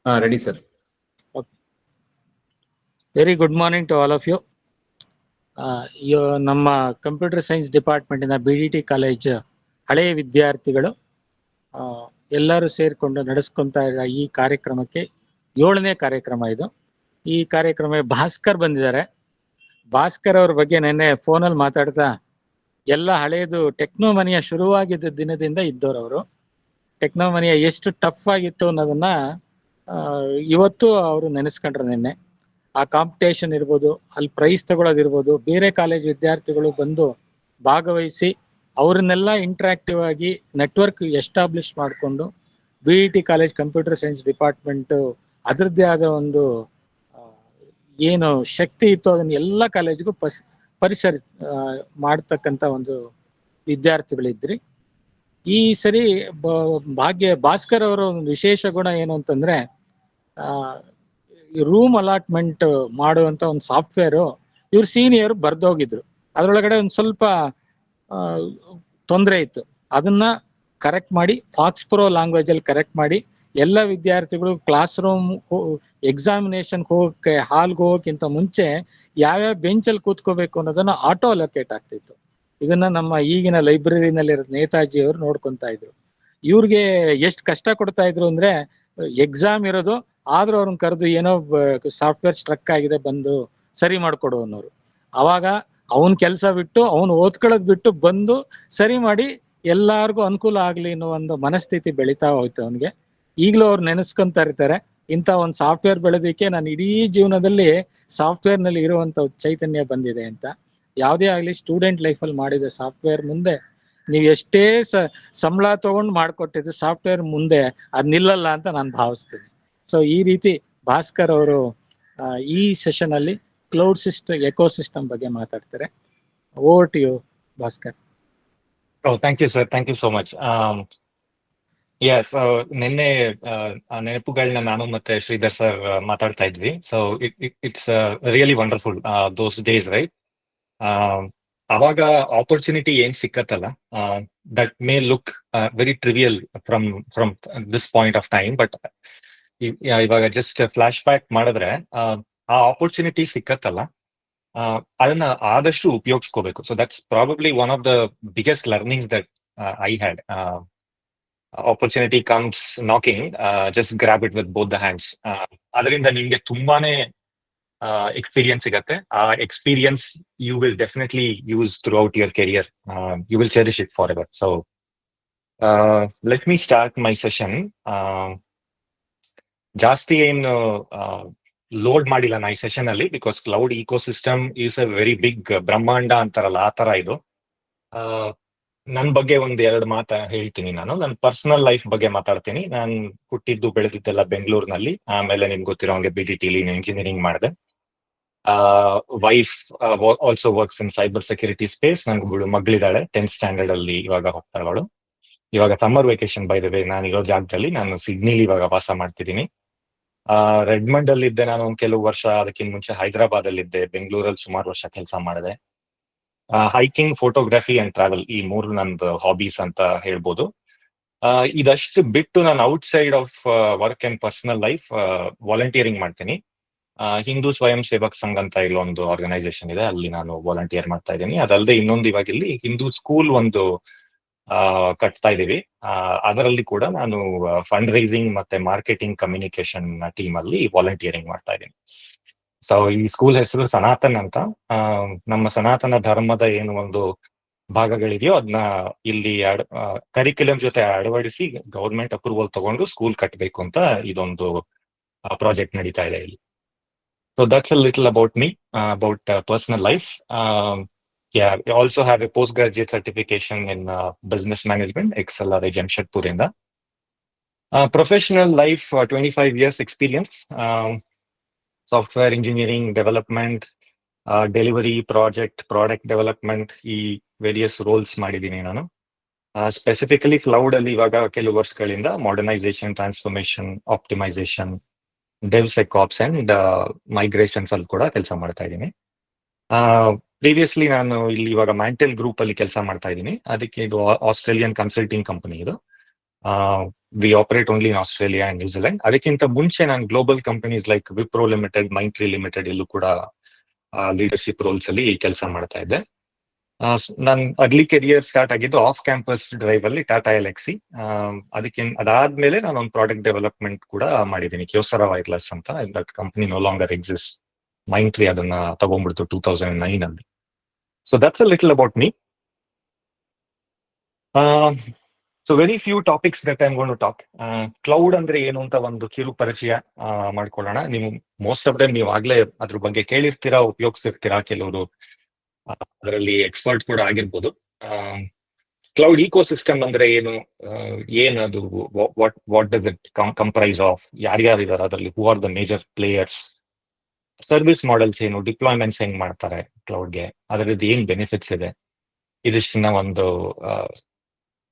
Ready, sir. Okay. Very good morning to all of you. ನಮ್ಮ computer science ಡಿಪಾರ್ಟ್ಮೆಂಟಿನ BDT college ಹಳೆಯ ವಿದ್ಯಾರ್ಥಿಗಳು ಎಲ್ಲರೂ ಸೇರಿಕೊಂಡು ನಡೆಸ್ಕೊಂತ ಇರೋ ಈ ಕಾರ್ಯಕ್ರಮಕ್ಕೆ 7ನೇ ಕಾರ್ಯಕ್ರಮ ಇದು. ಈ ಕಾರ್ಯಕ್ರಮ ಭಾಸ್ಕರ್ ಬಂದಿದ್ದಾರೆ. ಭಾಸ್ಕರ್ ಅವ್ರ ಬಗ್ಗೆ ನೆನ್ನೆ ಫೋನಲ್ಲಿ ಮಾತಾಡ್ತಾ ಎಲ್ಲ ಹಳೆಯದು ಟೆಕ್ನೋಮನಿಯ ಶುರುವಾಗಿದ್ದ ದಿನದಿಂದ ಇದ್ದವರು. ಟೆಕ್ನೋಮನಿಯ ಎಷ್ಟು ಟಫ್ ಆಗಿತ್ತು ಅನ್ನೋದನ್ನ ಇವತ್ತು ಅವರು ನೆನೆಸ್ಕೊಂಡ್ರು. ನಿನ್ನೆ ಆ ಕಾಂಪಿಟೇಷನ್ ಇರ್ಬೋದು, ಅಲ್ಲಿ ಪ್ರೈಸ್ ತಗೊಳ್ಳೋದಿರ್ಬೋದು, ಬೇರೆ ಕಾಲೇಜ್ ವಿದ್ಯಾರ್ಥಿಗಳು ಬಂದು ಭಾಗವಹಿಸಿ ಅವ್ರನ್ನೆಲ್ಲ ಇಂಟ್ರಾಕ್ಟಿವ್ ಆಗಿ ನೆಟ್ವರ್ಕ್ ಎಸ್ಟಾಬ್ಲಿಷ್ ಮಾಡಿಕೊಂಡು BET college computer science department ಅದರದ್ದೇ ಆದ ಒಂದು ಏನು ಶಕ್ತಿ ಇತ್ತು ಅದನ್ನ ಎಲ್ಲ ಕಾಲೇಜಿಗೂ ಪರಿಸರ ಮಾಡ್ತಕ್ಕಂಥ ಒಂದು ವಿದ್ಯಾರ್ಥಿಗಳಿದ್ರಿ. ಈ ಸರಿ ಭಾಸ್ಕರ್ ಅವರ ಒಂದು ವಿಶೇಷ ಗುಣ ಏನು ಅಂತಂದ್ರೆ, ರೂಮ್ ಅಲಾಟ್ಮೆಂಟ್ ಮಾಡುವಂತ ಒಂದು ಸಾಫ್ಟ್ವೇರು ಇವ್ರ ಸೀನಿಯರ್ ಬರ್ದೋಗಿದ್ರು. ಅದರೊಳಗಡೆ ಒಂದು ಸ್ವಲ್ಪ ತೊಂದರೆ ಇತ್ತು. ಅದನ್ನ ಕರೆಕ್ಟ್ ಮಾಡಿ ಫಾಕ್ಸ್ ಪ್ರೋ ಲ್ಯಾಂಗ್ವೇಜ್ ಅಲ್ಲಿ ಕರೆಕ್ಟ್ ಮಾಡಿ ಎಲ್ಲ ವಿದ್ಯಾರ್ಥಿಗಳು ಕ್ಲಾಸ್ ರೂಮ್ ಎಕ್ಸಾಮಿನೇಷನ್ ಹೋಗಕ್ಕೆ ಹಾಲ್ಗೆ ಹೋಗೋಕ್ಕಿಂತ ಮುಂಚೆ ಯಾವ್ಯಾವ ಬೆಂಚಲ್ಲಿ ಕೂತ್ಕೋಬೇಕು ಅನ್ನೋದನ್ನ ಆಟೋ ಅಲೋಕೇಟ್ ಆಗ್ತಿತ್ತು. ಇದನ್ನ ನಮ್ಮ ಈಗಿನ ಲೈಬ್ರರಿನಲ್ಲಿರೋ ನೇತಾಜಿ ಅವರು ನೋಡ್ಕೊಂತಾ ಇದ್ರು. ಇವ್ರಿಗೆ ಎಷ್ಟು ಕಷ್ಟ ಕೊಡ್ತಾ ಇದ್ರು ಅಂದ್ರೆ, ಎಕ್ಸಾಮ್ ಇರೋದು ಆದ್ರೂ ಅವ್ರನ್ನ ಕರೆದು ಏನೋ ಸಾಫ್ಟ್ವೇರ್ ಸ್ಟ್ರಕ್ ಆಗಿದೆ ಬಂದು ಸರಿ ಮಾಡ್ಕೊಡು ಅನ್ನೋರು. ಅವಾಗ ಅವನ್ ಕೆಲಸ ಬಿಟ್ಟು ಅವನು ಓದ್ಕೊಳ್ಳೋದ್ ಬಿಟ್ಟು ಬಂದು ಸರಿ ಮಾಡಿ ಎಲ್ಲಾರ್ಗು ಅನುಕೂಲ ಆಗ್ಲಿ ಅನ್ನೋ ಒಂದು ಮನಸ್ಥಿತಿ ಬೆಳೀತಾ ಹೋಯ್ತು ಅವನಿಗೆ. ಈಗಲೂ ಅವ್ರು ನೆನೆಸ್ಕೊಂತ ಇರ್ತಾರೆ, ಇಂಥ ಒಂದು ಸಾಫ್ಟ್ವೇರ್ ಬೆಳೆದಿಕ್ಕೆ ನಾನು ಇಡೀ ಜೀವನದಲ್ಲಿ ಸಾಫ್ಟ್ವೇರ್ ನಲ್ಲಿ ಇರುವಂತ ಚೈತನ್ಯ ಬಂದಿದೆ ಅಂತ. ಯಾವುದೇ ಆಗ್ಲಿ ಸ್ಟೂಡೆಂಟ್ ಲೈಫಲ್ಲಿ ಮಾಡಿದ ಸಾಫ್ಟ್ವೇರ್ ಮುಂದೆ ನೀವು ಎಷ್ಟೇ ಸಂಬಳ ತಗೊಂಡು ಮಾಡ್ಕೊಟ್ಟಿದ್ದು ಸಾಫ್ಟ್ವೇರ್ ಮುಂದೆ ಅದ್ ನಿಲ್ಲಲ್ಲ ಅಂತ ನಾನು ಭಾವಿಸ್ತೀನಿ. ಸೊ ಈ ರೀತಿ ಭಾಸ್ಕರ್ ಅವರು ಈ ಸೆಷನ್ ಅಲ್ಲಿ ಕ್ಲೌಡ್ ಸಿಸ್ಟಮ್ ಎಕೋಸಿಸ್ಟಮ್ ಬಗ್ಗೆ ಮಾತಾಡ್ತಾರೆ. Over to you Bhaskar. Thank you sir, thank you so much. ನಿನ್ನೆ ನೆನಪುಗಳನ್ನ ನಾನು ಮತ್ತೆ ಶ್ರೀಧರ್ ಸರ್ ಮಾತಾಡ್ತಾ ಇದ್ವಿ. So it's really wonderful those days, right? ಅವಾಗ ಆಪರ್ಚುನಿಟಿ ಏನ್ ಸಿಕ್ಕತ್ತಲ್ಲ, that may look very trivial from this point of time, but ಇವಾಗ ಜಸ್ಟ್ ಫ್ಲಾಶ್ ಬ್ಯಾಕ್ ಮಾಡಿದ್ರೆ ಆ ಆಪರ್ಚುನಿಟಿ ಸಿಕ್ಕತ್ತಲ್ಲ, ಅದನ್ನ ಆದಷ್ಟು ಉಪಯೋಗಿಸ್ಕೋಬೇಕು. So that's probably one of the biggest learnings that I had. Opportunity comes knocking, just grab it with both the hands. ಅದರಿಂದ ನಿಮ್ಗೆ ತುಂಬಾನೇ ಎಕ್ಸ್ಪೀರಿಯನ್ಸ್ ಸಿಗತ್ತೆ. ಆ experience you will definitely use throughout your career. You will cherish it forever. So let me start my session. ಜಾಸ್ತಿ ಏನು load ಮಾಡಿಲ್ಲ ನಾ ಈ ಸೆಷನ್ ಅಲ್ಲಿ, because cloud ecosystem is a very big ಬ್ರಹ್ಮಾಂಡ ಅಂತಾರಲ್ಲ, ಆ ತರ ಇದು. ನನ್ನ ಬಗ್ಗೆ ಒಂದ್ 2 ಮಾತು ಹೇಳ್ತೀನಿ. ನನ್ನ ಪರ್ಸನಲ್ ಲೈಫ್ ಬಗ್ಗೆ ಮಾತಾಡ್ತೀನಿ. ನಾನು ಹುಟ್ಟಿದ್ದು ಬೆಳೆದಿದ್ದೆಲ್ಲ ಬೆಂಗಳೂರಿನಲ್ಲಿ. ಆಮೇಲೆ ನಿಮ್ಗೆ ಗೊತ್ತಿರೋಂಗೆ BDTಲಿ ಇಂಜಿನಿಯರಿಂಗ್ ಮಾಡಿದೆ. Wife also works in cyber security space. ನನ್ಗೆ ಮಗಳಿದ್ದಾಳೆ, 10th ಸ್ಟ್ಯಾಂಡರ್ಡ್ ಅಲ್ಲಿ ಇವಾಗ ಹೋಗ್ತಾ ಅವಳು. ಇವಾಗ summer vacation by the way. ನಾನು ಇರೋ ಜಾಗದಲ್ಲಿ ನಾನು ಸಿಡ್ನಿಲಿ ಇವಾಗ ವಾಸ ಮಾಡ್ತಿದ್ದೀನಿ. ರೆಡ್ಮಂಡ್ ಅಲ್ಲಿ ಇದ್ದೆ ನಾನು ಕೆಲವು ವರ್ಷ. ಅದಕ್ಕಿಂತ ಮುಂಚೆ ಹೈದರಾಬಾದ್ ಅಲ್ಲಿ ಇದ್ದೆ. ಬೆಂಗಳೂರಲ್ಲಿ ಸುಮಾರು ವರ್ಷ ಕೆಲಸ ಮಾಡಿದೆ. ಹೈಕಿಂಗ್, ಫೋಟೋಗ್ರಫಿ ಅಂಡ್ ಟ್ರಾವೆಲ್, ಈ 3 ನಂದು ಹಾಬೀಸ್ ಅಂತ ಹೇಳ್ಬೋದು. ಇದಷ್ಟು ಬಿಟ್ಟು ನಾನು out side of work and personal life volunteering ಮಾಡ್ತೀನಿ. ಹಿಂದೂ ಸ್ವಯಂ ಸೇವಕ್ ಸಂಘ ಅಂತ ಇಲ್ಲೊಂದು ಆರ್ಗನೈಸೇಷನ್ ಇದೆ, ಅಲ್ಲಿ ನಾನು ವಾಲಂಟಿಯರ್ ಮಾಡ್ತಾ ಇದ್ದೀನಿ. ಅದಲ್ಲದೆ ಇನ್ನೊಂದು ಇವಾಗ ಇಲ್ಲಿ ಹಿಂದೂ ಸ್ಕೂಲ್ ಒಂದು ಕಟ್ತಾ ಇದೀವಿ. ಅದರಲ್ಲಿ ಕೂಡ ನಾನು ಫಂಡ್ ರೈಸಿಂಗ್ ಮತ್ತೆ ಮಾರ್ಕೆಟಿಂಗ್ ಕಮ್ಯುನಿಕೇಶನ್ ಟೀಮ್ ಅಲ್ಲಿ ವಾಲಂಟಿಯರಿಂಗ್ ಮಾಡ್ತಾ ಇದ್ದೀನಿ. ಸೊ ಈ ಸ್ಕೂಲ್ ಹೆಸರು ಸನಾತನ್ ಅಂತ. ನಮ್ಮ ಸನಾತನ ಧರ್ಮದ ಏನು ಒಂದು ಭಾಗಗಳಿದೆಯೋ ಅದನ್ನ ಇಲ್ಲಿ ಕರಿಕ್ಯುಲಮ್ ಜೊತೆ ಅಳವಡಿಸಿ ಗೌರ್ಮೆಂಟ್ ಅಪ್ರೂವಲ್ ತಗೊಂಡು ಸ್ಕೂಲ್ ಕಟ್ಟಬೇಕು ಅಂತ ಇದೊಂದು ಪ್ರಾಜೆಕ್ಟ್ ನಡೀತಾ ಇದೆ ಇಲ್ಲಿ. So that's a little about me, about personal life. Yeah, I also have a postgraduate certification in business management, XLR Jamshedpur inda. Professional life, 25 years experience, software engineering, development, delivery, product development, ಈ various roles ಮಾಡಿದ್ದೀನಿ ನಾನು. Specifically cloud ಅಲ್ಲಿ ಇವಾಗ ಕೆಲವು ವರ್ಷಗಳಿಂದ modernisation, transformation, optimisation, DevSecOps and migrations ಅಲ್ಲಿ ಕೂಡ ಕೆಲಸ ಮಾಡ್ತಾ ಇದ್ದೀನಿ. ಪ್ರೀವಿಯಸ್ಲಿ ನಾನು ಇಲ್ಲಿ ಇವಾಗ ಮ್ಯಾಂಟೆಲ್ ಗ್ರೂಪ್ ಅಲ್ಲಿ ಕೆಲಸ ಮಾಡ್ತಾ ಇದ್ದೀನಿ. ಅದಕ್ಕೆ ಇದು ಆಸ್ಟ್ರೇಲಿಯನ್ ಕನ್ಸಲ್ಟಿಂಗ್ ಕಂಪನಿ ಇದು. We operate only in Australia and ನ್ಯೂಜಿಲೆಂಡ್. ಅದಕ್ಕಿಂತ ಮುಂಚೆ ನಾನು global companies like Wipro limited, Mindtree limited ಇಲ್ಲೂ ಕೂಡ ಲೀಡರ್ಶಿಪ್ ರೋಲ್ಸ್ ಅಲ್ಲಿ ಕೆಲಸ ಮಾಡ್ತಾ ಇದ್ದೆ. ನನ್ನ ಅರ್ಲಿ ಕೆರಿಯರ್ ಸ್ಟಾರ್ಟ್ ಆಗಿದ್ದು ಆಫ್ ಕ್ಯಾಂಪಸ್ ಡ್ರೈವ್ ಅಲ್ಲಿ ಟಾಟಾ ಎಲೆಕ್ಸಿ. ಅದಾದ್ಮೇಲೆ ನಾನು ಒಂದು ಪ್ರಾಡಕ್ಟ್ ಡೆವಲಪ್ಮೆಂಟ್ ಕೂಡ ಮಾಡಿದ್ದೀನಿ, ಕ್ಯೋಸರಾ ವೈರ್ಲೆಸ್ ಅಂತ. That company no longer exist. Mindtree ಅದನ್ನ ತಗೊಂಡ್ಬಿಡ್ತು 2009 ಅಲ್ಲಿ. So that's a little about me. So very few topics that I am going to talk. Cloud ಅಂದ್ರೆ ಏನು ಅಂತ ಒಂದು ಕಿರು ಪರಿಚಯ ಮಾಡ್ಕೊಳ್ಳೋಣ. ನೀವು ಮೋಸ್ಟ್ ಆಫ್ ದಮ್ ನೀವು ಆಗ್ಲೇ ಅದ್ರ ಬಗ್ಗೆ ಕೇಳಿರ್ತೀರಾ, ಉಪಯೋಗಿಸ್ತಿರ್ತೀರಾ. ಕೆಲವರು ಅದರಲ್ಲಿ ಎಕ್ಸ್ಪರ್ಟ್ ಕೂಡ ಆಗಿರ್ಬೋದು. ಕ್ಲೌಡ್ ಈಕೋ ಸಿಸ್ಟಮ್ ಅಂದ್ರೆ ಏನು, ಏನದು, what does it comprise of, ಯಾರ್ಯಾರಿದ್ದಾರೆ ಅದರಲ್ಲಿ, who are the major players, service models ಏನು, ಡಿಪ್ಲಾಯ್ಮೆಂಟ್ಸ್ ಹೆಂಗ್ ಮಾಡ್ತಾರೆ ಕ್ಲೌಡ್ಗೆ, ಅದರದ್ದು ಏನ್ ಬೆನಿಫಿಟ್ಸ್ ಇದೆ, ಇದಿಷ್ಟನ್ನ ಒಂದು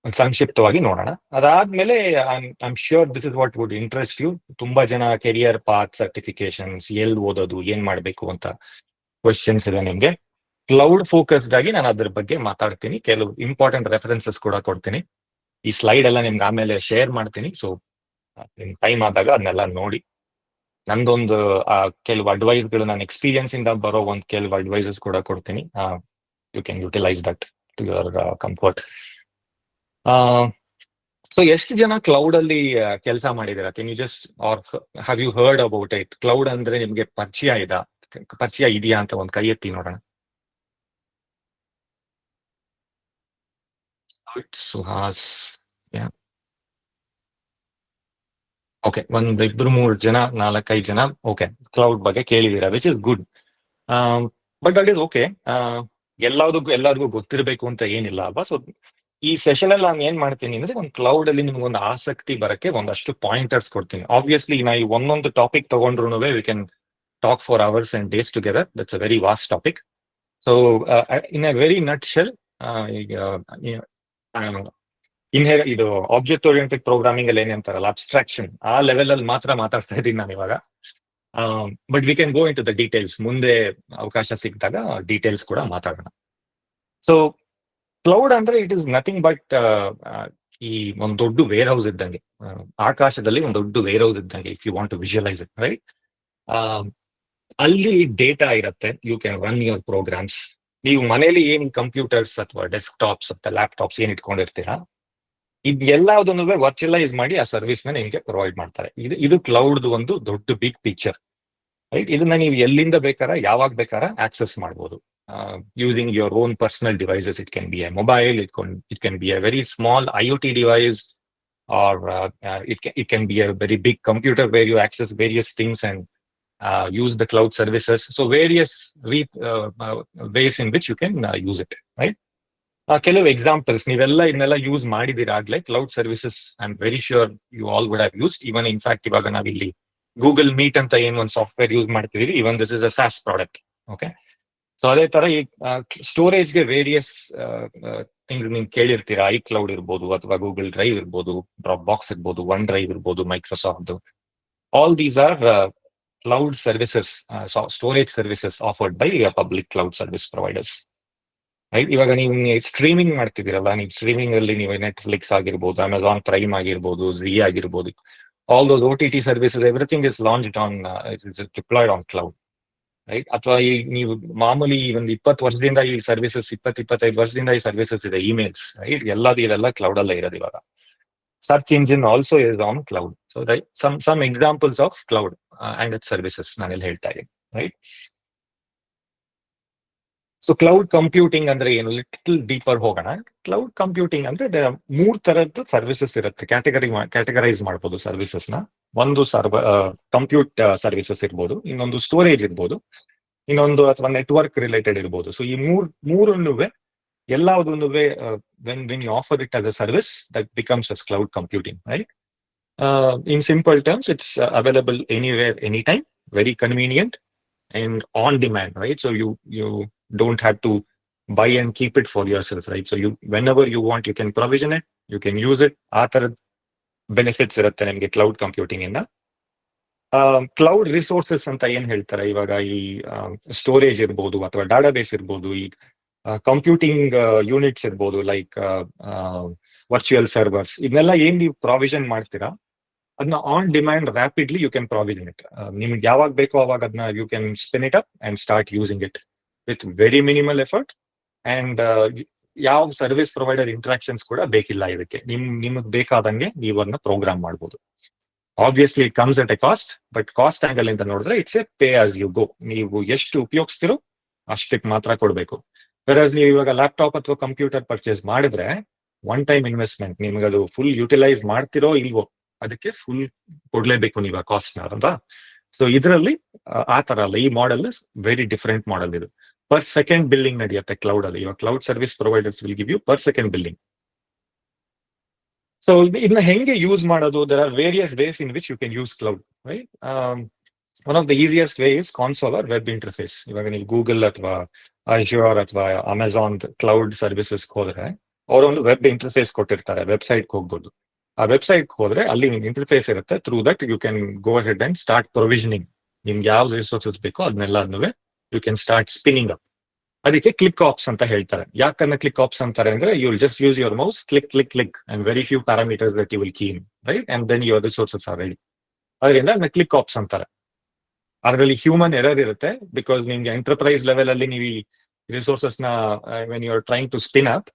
ಸಂಕ್ಷಿಪ್ತವಾಗಿ ನೋಡೋಣ. ಅದಾದ್ಮೇಲೆ I am sure this is what would interest you. ತುಂಬಾ ಜನ ಕೆರಿಯರ್ ಪಾತ್, ಸರ್ಟಿಫಿಕೇಶನ್ಸ್, ಎಲ್ಲಿ ಓದೋದು, ಏನ್ ಮಾಡ್ಬೇಕು ಅಂತ ಕ್ವೆಶನ್ಸ್ ಇದೆ ನಿಮ್ಗೆ. ಕ್ಲೌಡ್ ಫೋಕಸ್ಡ್ ಆಗಿ ನಾನು ಅದ್ರ ಬಗ್ಗೆ ಮಾತಾಡ್ತೀನಿ. ಕೆಲವು ಇಂಪಾರ್ಟೆಂಟ್ ರೆಫರೆನ್ಸಸ್ ಕೂಡ ಕೊಡ್ತೀನಿ. ಈ ಸ್ಲೈಡ್ ಎಲ್ಲ ನಿಮ್ಗೆ ಆಮೇಲೆ ಶೇರ್ ಮಾಡ್ತೀನಿ. ಸೊ ನಿಮ್ ಟೈಮ್ ಆದಾಗ ಅದನ್ನೆಲ್ಲ ನೋಡಿ. ನಂದೊಂದು ಕೆಲವು ಅಡ್ವೈಸ್ಗಳು, ನನ್ನ ಎಕ್ಸ್ಪೀರಿಯನ್ಸ್ ಇಂದ ಬರೋ ಒಂದು ಕೆಲವು ಅಡ್ವೈಸಸ್ ಕೂಡ ಕೊಡ್ತೀನಿ. You can utilise that to your comfort. So ಎಷ್ಟು ಜನ ಕ್ಲೌಡ್ ಅಲ್ಲಿ ಕೆಲಸ ಮಾಡಿದಿರ? Can you just, are have you heard about it? Cloud ಅಂದ್ರೆ ನಿಮ್ಗೆ ಪರಿಚಯ ಇದೆಯಾ ಅಂತ ಒಂದು ಕೈ ಎತ್ತಿ ನೋಡೋಣ. ಸುಹಾಸ್, ಓಕೆ, ಒಂದ್ ಇಬ್ರು 3 ಜನ, 4-5 ಜನ ಓಕೆ ಕ್ಲೌಡ್ ಬಗ್ಗೆ ಕೇಳಿದೀರಾ, which is good. But that is okay. ಎಲ್ಲರಿಗೂ ಗೊತ್ತಿರಬೇಕು ಅಂತ ಏನಿಲ್ಲ ಅಲ್ವಾ? ಸೊ ಈ ಸೆಷನ್ ಅಲ್ಲಿ ನಾನು ಏನ್ ಮಾಡ್ತೀನಿ ಅಂದ್ರೆ, ಒಂದು ಕ್ಲೌಡ್ ಅಲ್ಲಿ ನಿಮ್ಗೆ ಒಂದು ಆಸಕ್ತಿ ಬರಕ್ಕೆ ಒಂದಷ್ಟು ಪಾಯಿಂಟರ್ಸ್ ಕೊಡ್ತೀನಿ. ಆಬ್ವಿಯಸ್ಲಿ ನಾ ಈ ಒಂದೊಂದು ಟಾಪಿಕ್ ತಗೊಂಡ್ರು we can talk for hours and days together. That's a very vast topic. So in a very nutshell, ಇದು ಆಬ್ಜೆಕ್ಟ್ ಓರಿಯೆಂಟೆಡ್ ಪ್ರೋಗ್ರಾಮಿಂಗ್ ಅಲ್ಲಿ ಏನಂತಾರಲ್ಲ ಅಬ್ಸ್ಟ್ರಾಕ್ಷನ್, ಆ ಲೆವೆಲ್ ಅಲ್ಲಿ ಮಾತ್ರ ಮಾತಾಡ್ತಾ ಇದ್ದೀನಿ ನಾನು ಇವಾಗ. But we can go into the details. ಮುಂದೆ ಅವಕಾಶ ಸಿಕ್ಕಿದಾಗ ಡೀಟೇಲ್ಸ್ ಕೂಡ ಮಾತಾಡೋಣ. ಸೊ ಕ್ಲೌಡ್ ಅಂದ್ರೆ ಇಟ್ ಇಸ್ ನಥಿಂಗ್ ಬಟ್ ಈ ಒಂದು ದೊಡ್ಡ ವೇರ್ ಹೌಸ್ ಇದ್ದಂಗೆ, ಆಕಾಶದಲ್ಲಿ ಒಂದು ದೊಡ್ಡ ವೇರ್ ಹೌಸ್ ಇದ್ದಂಗೆ, if you want to visualise it, right? ಅಲ್ಲಿ ಡೇಟಾ ಇರುತ್ತೆ, you can run your programs. ನೀವು ಮನೇಲಿ ಏನ್ ಕಂಪ್ಯೂಟರ್ಸ್ ಅಥವಾ ಡೆಸ್ಕ್ಟಾಪ್ಸ್ ಅಥವಾ ಲ್ಯಾಪ್ಟಾಪ್ಸ್ ಏನ್ ಇಟ್ಕೊಂಡಿರ್ತೀರಾ, ಇದೆಲ್ಲದನ್ನು ವರ್ಚುವಲೈಸ್ ಮಾಡಿ ಆ ಸರ್ವಿಸ್ ನ ನಿಮ್ಗೆ ಪ್ರೊವೈಡ್ ಮಾಡ್ತಾರೆ. ಇದು ಕ್ಲೌಡ್ ಒಂದು ದೊಡ್ಡ ಬಿಗ್ ಪಿಕ್ಚರ್, ರೈಟ್? ಇದನ್ನ ನೀವು ಎಲ್ಲಿಂದ ಬೇಕಾರ ಯಾವಾಗ ಬೇಕಾರ ಆಕ್ಸೆಸ್ ಮಾಡಬಹುದು, using your own personal devices. It can be a mobile, it can be a very small IoT device, or it can be a very big computer where you access various things and use the cloud services. So various ways in which you can use it, right? ಕೆಲವು examples ಇದನ್ನೆಲ್ಲ use ಮಾಡಿದಿರಾಗ್ಲೇ. Cloud services I am very sure you all would have used. Even in fact ಇವಾಗ ನಾವಿಲ್ಲಿ Google meet ಅಂತ ಏನು ಒಂದು software use ಮಾಡ್ತಿದೀವಿ, even this is a SaaS product. Okay, so ಅದೇ ತರ ಈ ಸ್ಟೋರೇಜ್ಗೆ ವೇರಿಯಸ್ ಥಿಂಗ್ ನೀವು ಕೇಳಿರ್ತೀರಾ. iCloud ಇರ್ಬೋದು, ಅಥವಾ ಗೂಗಲ್ ಡ್ರೈವ್ ಇರ್ಬೋದು, ಡ್ರಾಪ್ ಬಾಕ್ಸ್ ಇರ್ಬೋದು, ಒನ್ ಡ್ರೈವ್ ಇರ್ಬೋದು, Microsoft. All these are cloud services, storage services offered by public cloud service providers, right? ಇವಾಗ ನೀವು ಸ್ಟ್ರೀಮಿಂಗ್ ಮಾಡ್ತಿದ್ದೀರಲ್ಲ, ನೀವು ಸ್ಟ್ರೀಮಿಂಗ್ ಅಲ್ಲಿ ನೀವು ನೆಟ್ಫ್ಲಿಕ್ಸ್ ಆಗಿರ್ಬೋದು, ಅಮೆಝಾನ್ ಪ್ರೈಮ್ ಆಗಿರ್ಬೋದು, ಝೀ ಆಗಿರ್ಬೋದು, all those OTT services, everything is launched on, diploid on cloud, right? ಅಥವಾ ಈ ನೀವು ಮಾಮೂಲಿ ಒಂದು 20 ವರ್ಷದಿಂದ ಈ ಸರ್ವಿಸಸ್, 20-25 ವರ್ಷದಿಂದ ಈ ಸರ್ವಿಸಸ್ ಇದೆ. Emails, right? ಇದೆಲ್ಲ ಕ್ಲೌಡ್ ಅಲ್ಲೇ ಇರೋದು ಇವಾಗ. Search engine also is on cloud. So right, some examples of cloud and its services ನಾನೆಲ್ಲಿ ಹೇಳ್ತಾ ಇದ್ದೀನಿ, ರೈಟ್? ಸೊ ಕ್ಲೌಡ್ ಕಂಪ್ಯೂಟಿಂಗ್ ಅಂದ್ರೆ ಏನು, ಲಿಟಲ್ ಡೀಪರ್ ಹೋಗೋಣ. ಕ್ಲೌಡ್ ಕಂಪ್ಯೂಟಿಂಗ್ ಅಂದ್ರೆ 3 ತರದ್ದು ಸರ್ವಿಸಸ್ ಇರುತ್ತೆ. ಕ್ಯಾಟಗರೈಸ್ ಮಾಡ್ಬೋದು ಸರ್ವಿಸಸ್ ನ. ಒಂದು ಕಂಪ್ಯೂಟ್ ಸರ್ವಿಸಸ್ ಇರ್ಬೋದು, ಇನ್ನೊಂದು ಸ್ಟೋರೇಜ್ ಇರ್ಬೋದು, ಇನ್ನೊಂದು ಅಥವಾ ನೆಟ್ವರ್ಕ್ ರಿಲೇಟೆಡ್ ಇರ್ಬೋದು. ಸೊ ಈ ಮೂರನ್ನು ಎಲ್ಲದನ್ನು when you offer it as a service, that becomes as cloud computing, right? In simple terms, it's available anywhere, anytime, very convenient and on demand, right? So you don't have to buy and keep it for yourself, right? So whenever you want, you can provision it, you can use it. ಆ ತರದ benefits ಇರುತ್ತೆ ನಿಮ್ಗೆ cloud computing ಇಂದ. Cloud resources ಅಂತ ಏನ್ ಹೇಳ್ತಾರೆ, ಇವಾಗ ಈ ಸ್ಟೋರೇಜ್ ಇರ್ಬೋದು, ಅಥವಾ ಡಾಟಾ ಬೇಸ್ ಇರ್ಬೋದು, ಈ ಕಂಪ್ಯೂಟಿಂಗ್ ಯೂನಿಟ್ಸ್ ಇರ್ಬೋದು, ಲೈಕ್ ವರ್ಚುವಲ್ ಸರ್ವರ್ಸ್, ಇದನ್ನೆಲ್ಲ ಏನ್ ನೀವು ಪ್ರಾವಿಷನ್ ಮಾಡ್ತೀರಾ ಅದನ್ನ on demand rapidly you can provision it. ನಿಮ್ಗೆ ಯಾವಾಗ ಬೇಕೋ ಅವಾಗ ಅದನ್ನ you can spin it up and start using it with very minimal effort. And ಯಾವ ಸರ್ವಿಸ್ ಪ್ರೊವೈಡರ್ ಇಂಟ್ರಾಕ್ಷನ್ಸ್ ಕೂಡ ಬೇಕಿಲ್ಲ ಇದಕ್ಕೆ. ನಿಮಗೆ ಬೇಕಾದಂಗೆ ನೀವು ಅದನ್ನ ಪ್ರೋಗ್ರಾಮ್ ಮಾಡ್ಬೋದು. Obviously it comes at a cost, but cost angle ಇಂದ ನೋಡಿದ್ರೆ it's a pay as you go. ನೀವು ಎಷ್ಟು ಉಪಯೋಗಿಸ್ತಿರೋ ಅಷ್ಟಕ್ಕೆ ಮಾತ್ರ ಕೊಡಬೇಕು. ವೆರಾಸ್ ನೀವು ಇವಾಗ ಲ್ಯಾಪ್ಟಾಪ್ ಅಥವಾ ಕಂಪ್ಯೂಟರ್ ಪರ್ಚೇಸ್ ಮಾಡಿದ್ರೆ ಒನ್ ಟೈಮ್ ಇನ್ವೆಸ್ಟ್ಮೆಂಟ್, ನಿಮ್ಗೆ ಅದು ಫುಲ್ ಯುಟಿಲೈಸ್ ಮಾಡ್ತಿರೋ ಇಲ್ವೋ ಅದಕ್ಕೆ ಫುಲ್ ಕೊಡ್ಲೇಬೇಕು ನೀವು ಆ ಕಾಸ್ಟ್ ಅಂತ. ಸೊ ಇದರಲ್ಲಿ ಆ ತರ ಅಲ್ಲ, ಈ ಮಾಡೆಲ್ ವೆರಿ ಡಿಫರೆಂಟ್ ಮಾಡೆಲ್. ಇದು ಪರ್ ಸೆಕೆಂಡ್ ಬಿಲ್ಲಿಂಗ್ ನಡೆಯುತ್ತೆ ಕ್ಲೌಡ್ ಅಲ್ಲಿ. ಇವಾಗ cloud service providers will give you per second billing. So ಇದನ್ನ ಹೆಂಗೆ ಯೂಸ್ ಮಾಡೋದು? There are various ways in which you can use cloud, right? One of the easiest way is console or web interface. ಇವಾಗ ನೀವು Google ಅಥವಾ Azure ಅಥವಾ Amazon cloud services ಹೋದ್ರೆ ಅವರೊಂದು web interface ಕೊಟ್ಟಿರ್ತಾರೆ, ವೆಬ್ಸೈಟ್ ಹೋಗ್ಬೋದು. ಆ ವೆಬ್ಸೈಟ್ ಹೋದ್ರೆ ಅಲ್ಲಿ ಇಂಟರ್ಫೇಸ್ ಇರುತ್ತೆ. Through that you can go head and start provisioning. ನಿಮ್ಗೆ ಯಾವ ರಿಸೋರ್ಸಸ್ ಬೇಕೋ ಅದನ್ನೆಲ್ಲ you can start spinning up. ಅದಕ್ಕೆ ಕ್ಲಿಕ್ ಆಪ್ಸ್ ಅಂತ ಹೇಳ್ತಾರೆ. ಯಾಕಂದ್ರೆ ಕ್ಲಿಕ್ ಆಪ್ಸ್ ಅಂತಾರೆ ಅಂದ್ರೆ you will just use your mouse, click click click and very few parameters that you will key in, right? And then your resources are ready. ಅದರಿಂದ ಅದನ್ನ click ops ಅಂತಾರೆ. ಅದರಲ್ಲಿ human error ಇರುತ್ತೆ, because ನಿಮ್ಗೆ enterprise level ಅಲ್ಲಿ ನೀವು ಈ resources ನ when you are trying to spin up,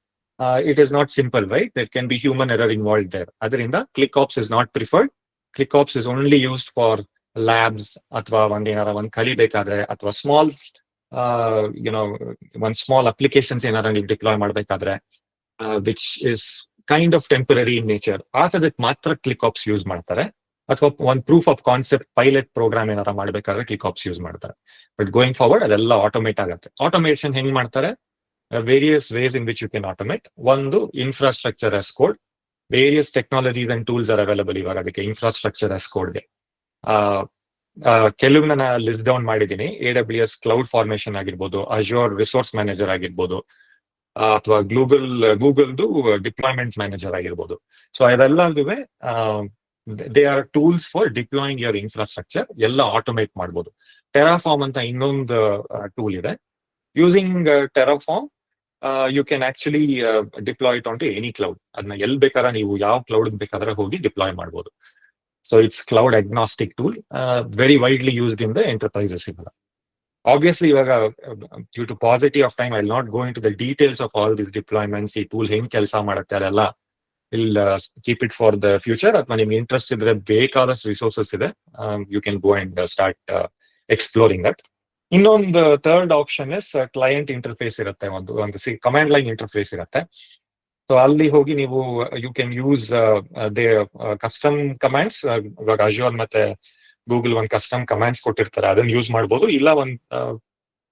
it is not simple, right? There can be human error involve there. ಅದರಿಂದ click ops is not preferred. Click ops is only used for labs ಅಥವಾ ಒಂದೇನಾರ ಒಂದು ಕಲಿಬೇಕಾದ್ರೆ ಅಥವಾ small ಒಂದ್ small applications ಏನಾರ ನೀವು deploy ಮಾಡ್ಬೇಕಾದ್ರೆ, which is kind of temporary in nature, ಆ ತರದಕ್ಕೆ ಮಾತ್ರ ಕ್ಲಿಕ್ ಆಪ್ಸ್ ಯೂಸ್ ಮಾಡ್ತಾರೆ. ಅಥವಾ ಒಂದು proof of concept pilot program ಏನಾರ ಮಾಡ್ಬೇಕಾದ್ರೆ ಕ್ಲಿಕ್ ಆಪ್ಸ್ ಯೂಸ್ ಮಾಡ್ತಾರೆ. ಬಟ್ ಗೋಯಿಂಗ್ ಫಾರ್ವರ್ಡ್ ಅದೆಲ್ಲ ಆಟೋಮೇಟ್ ಆಗುತ್ತೆ. ಆಟೋಮೇಷನ್ ಹೆಂಗ್ ಮಾಡ್ತಾರೆ? Various ways in which you can automate. ಒಂದು, infrastructure as code. Various technologies and tools are available ಇವಾಗ ಅದಕ್ಕೆ ಇನ್ಫ್ರಾಸ್ಟ್ರಕ್ಚರ್ ಆಸ್ ಕೋಡ್ಗೆ. ಕೆಲವನ್ನ ನಾನು ಲಿಸ್ಟ್ ಡೌನ್ ಮಾಡಿದ್ದೀನಿ. AWS ಕ್ಲೌಡ್ ಫಾರ್ಮೇಶನ್ ಆಗಿರ್ಬೋದು, ಅಜ್ಯೂರ್ ರಿಸೋರ್ಸ್ ಮ್ಯಾನೇಜರ್ ಆಗಿರ್ಬೋದು, ಅಥವಾ ಗೂಗಲ್ದು ಡಿಪ್ಲಾಯ್ಮೆಂಟ್ ಮ್ಯಾನೇಜರ್ ಆಗಿರ್ಬೋದು. ಸೊ ಅದೆಲ್ಲದೂ they are tools for deploying your infrastructure. ಎಲ್ಲ ಆಟೋಮೇಟ್ ಮಾಡ್ಬೋದು. ಟೆರಾಫಾರ್ಮ್ ಅಂತ ಇನ್ನೊಂದು ಟೂಲ್ ಇದೆ. Using Terraform you can actually deploy it on to any cloud. ಅದನ್ನ ಎಲ್ಲಿ ಬೇಕಾದ್ರೆ ನೀವು ಯಾವ ಕ್ಲೌಡ್ ಬೇಕಾದ್ರೆ ಹೋಗಿ ಡಿಪ್ಲಾಯ್ ಮಾಡ್ಬೋದು. So it's cloud agnostic tool, very widely used in the enterprises. Obviously, due to paucity of time, I'll not go into the details of all these deployments. ಈ tool ಹೆಂಗ್ ಕೆಲಸ ಮಾಡುತ್ತೆ ಅದೆಲ್ಲ will keep it for the future. ಅಥವಾ ನಿಮ್ಗೆ interest ಇದ್ರೆ ಬೇಕಾದಷ್ಟು resources ಇದೆ, you can go and start exploring that. ಇನ್ನೊಂದು third option is client interface ಇರುತ್ತೆ. ಒಂದು ಕಮಾಂಡ್ ಲೈನ್ ಇಂಟರ್ಫೇಸ್ ಇರುತ್ತೆ. ಸೊ ಅಲ್ಲಿ ಹೋಗಿ ನೀವು you can use the custom commands. ಇವಾಗ ಅಜ್ಯೂರ್ ಮತ್ತೆ ಗೂಗಲ್ ಒಂದು ಕಸ್ಟಮ್ ಕಮಾಂಡ್ಸ್ ಕೊಟ್ಟಿರ್ತಾರೆ, ಅದನ್ನ ಯೂಸ್ ಮಾಡ್ಬೋದು. ಇಲ್ಲ ಒಂದು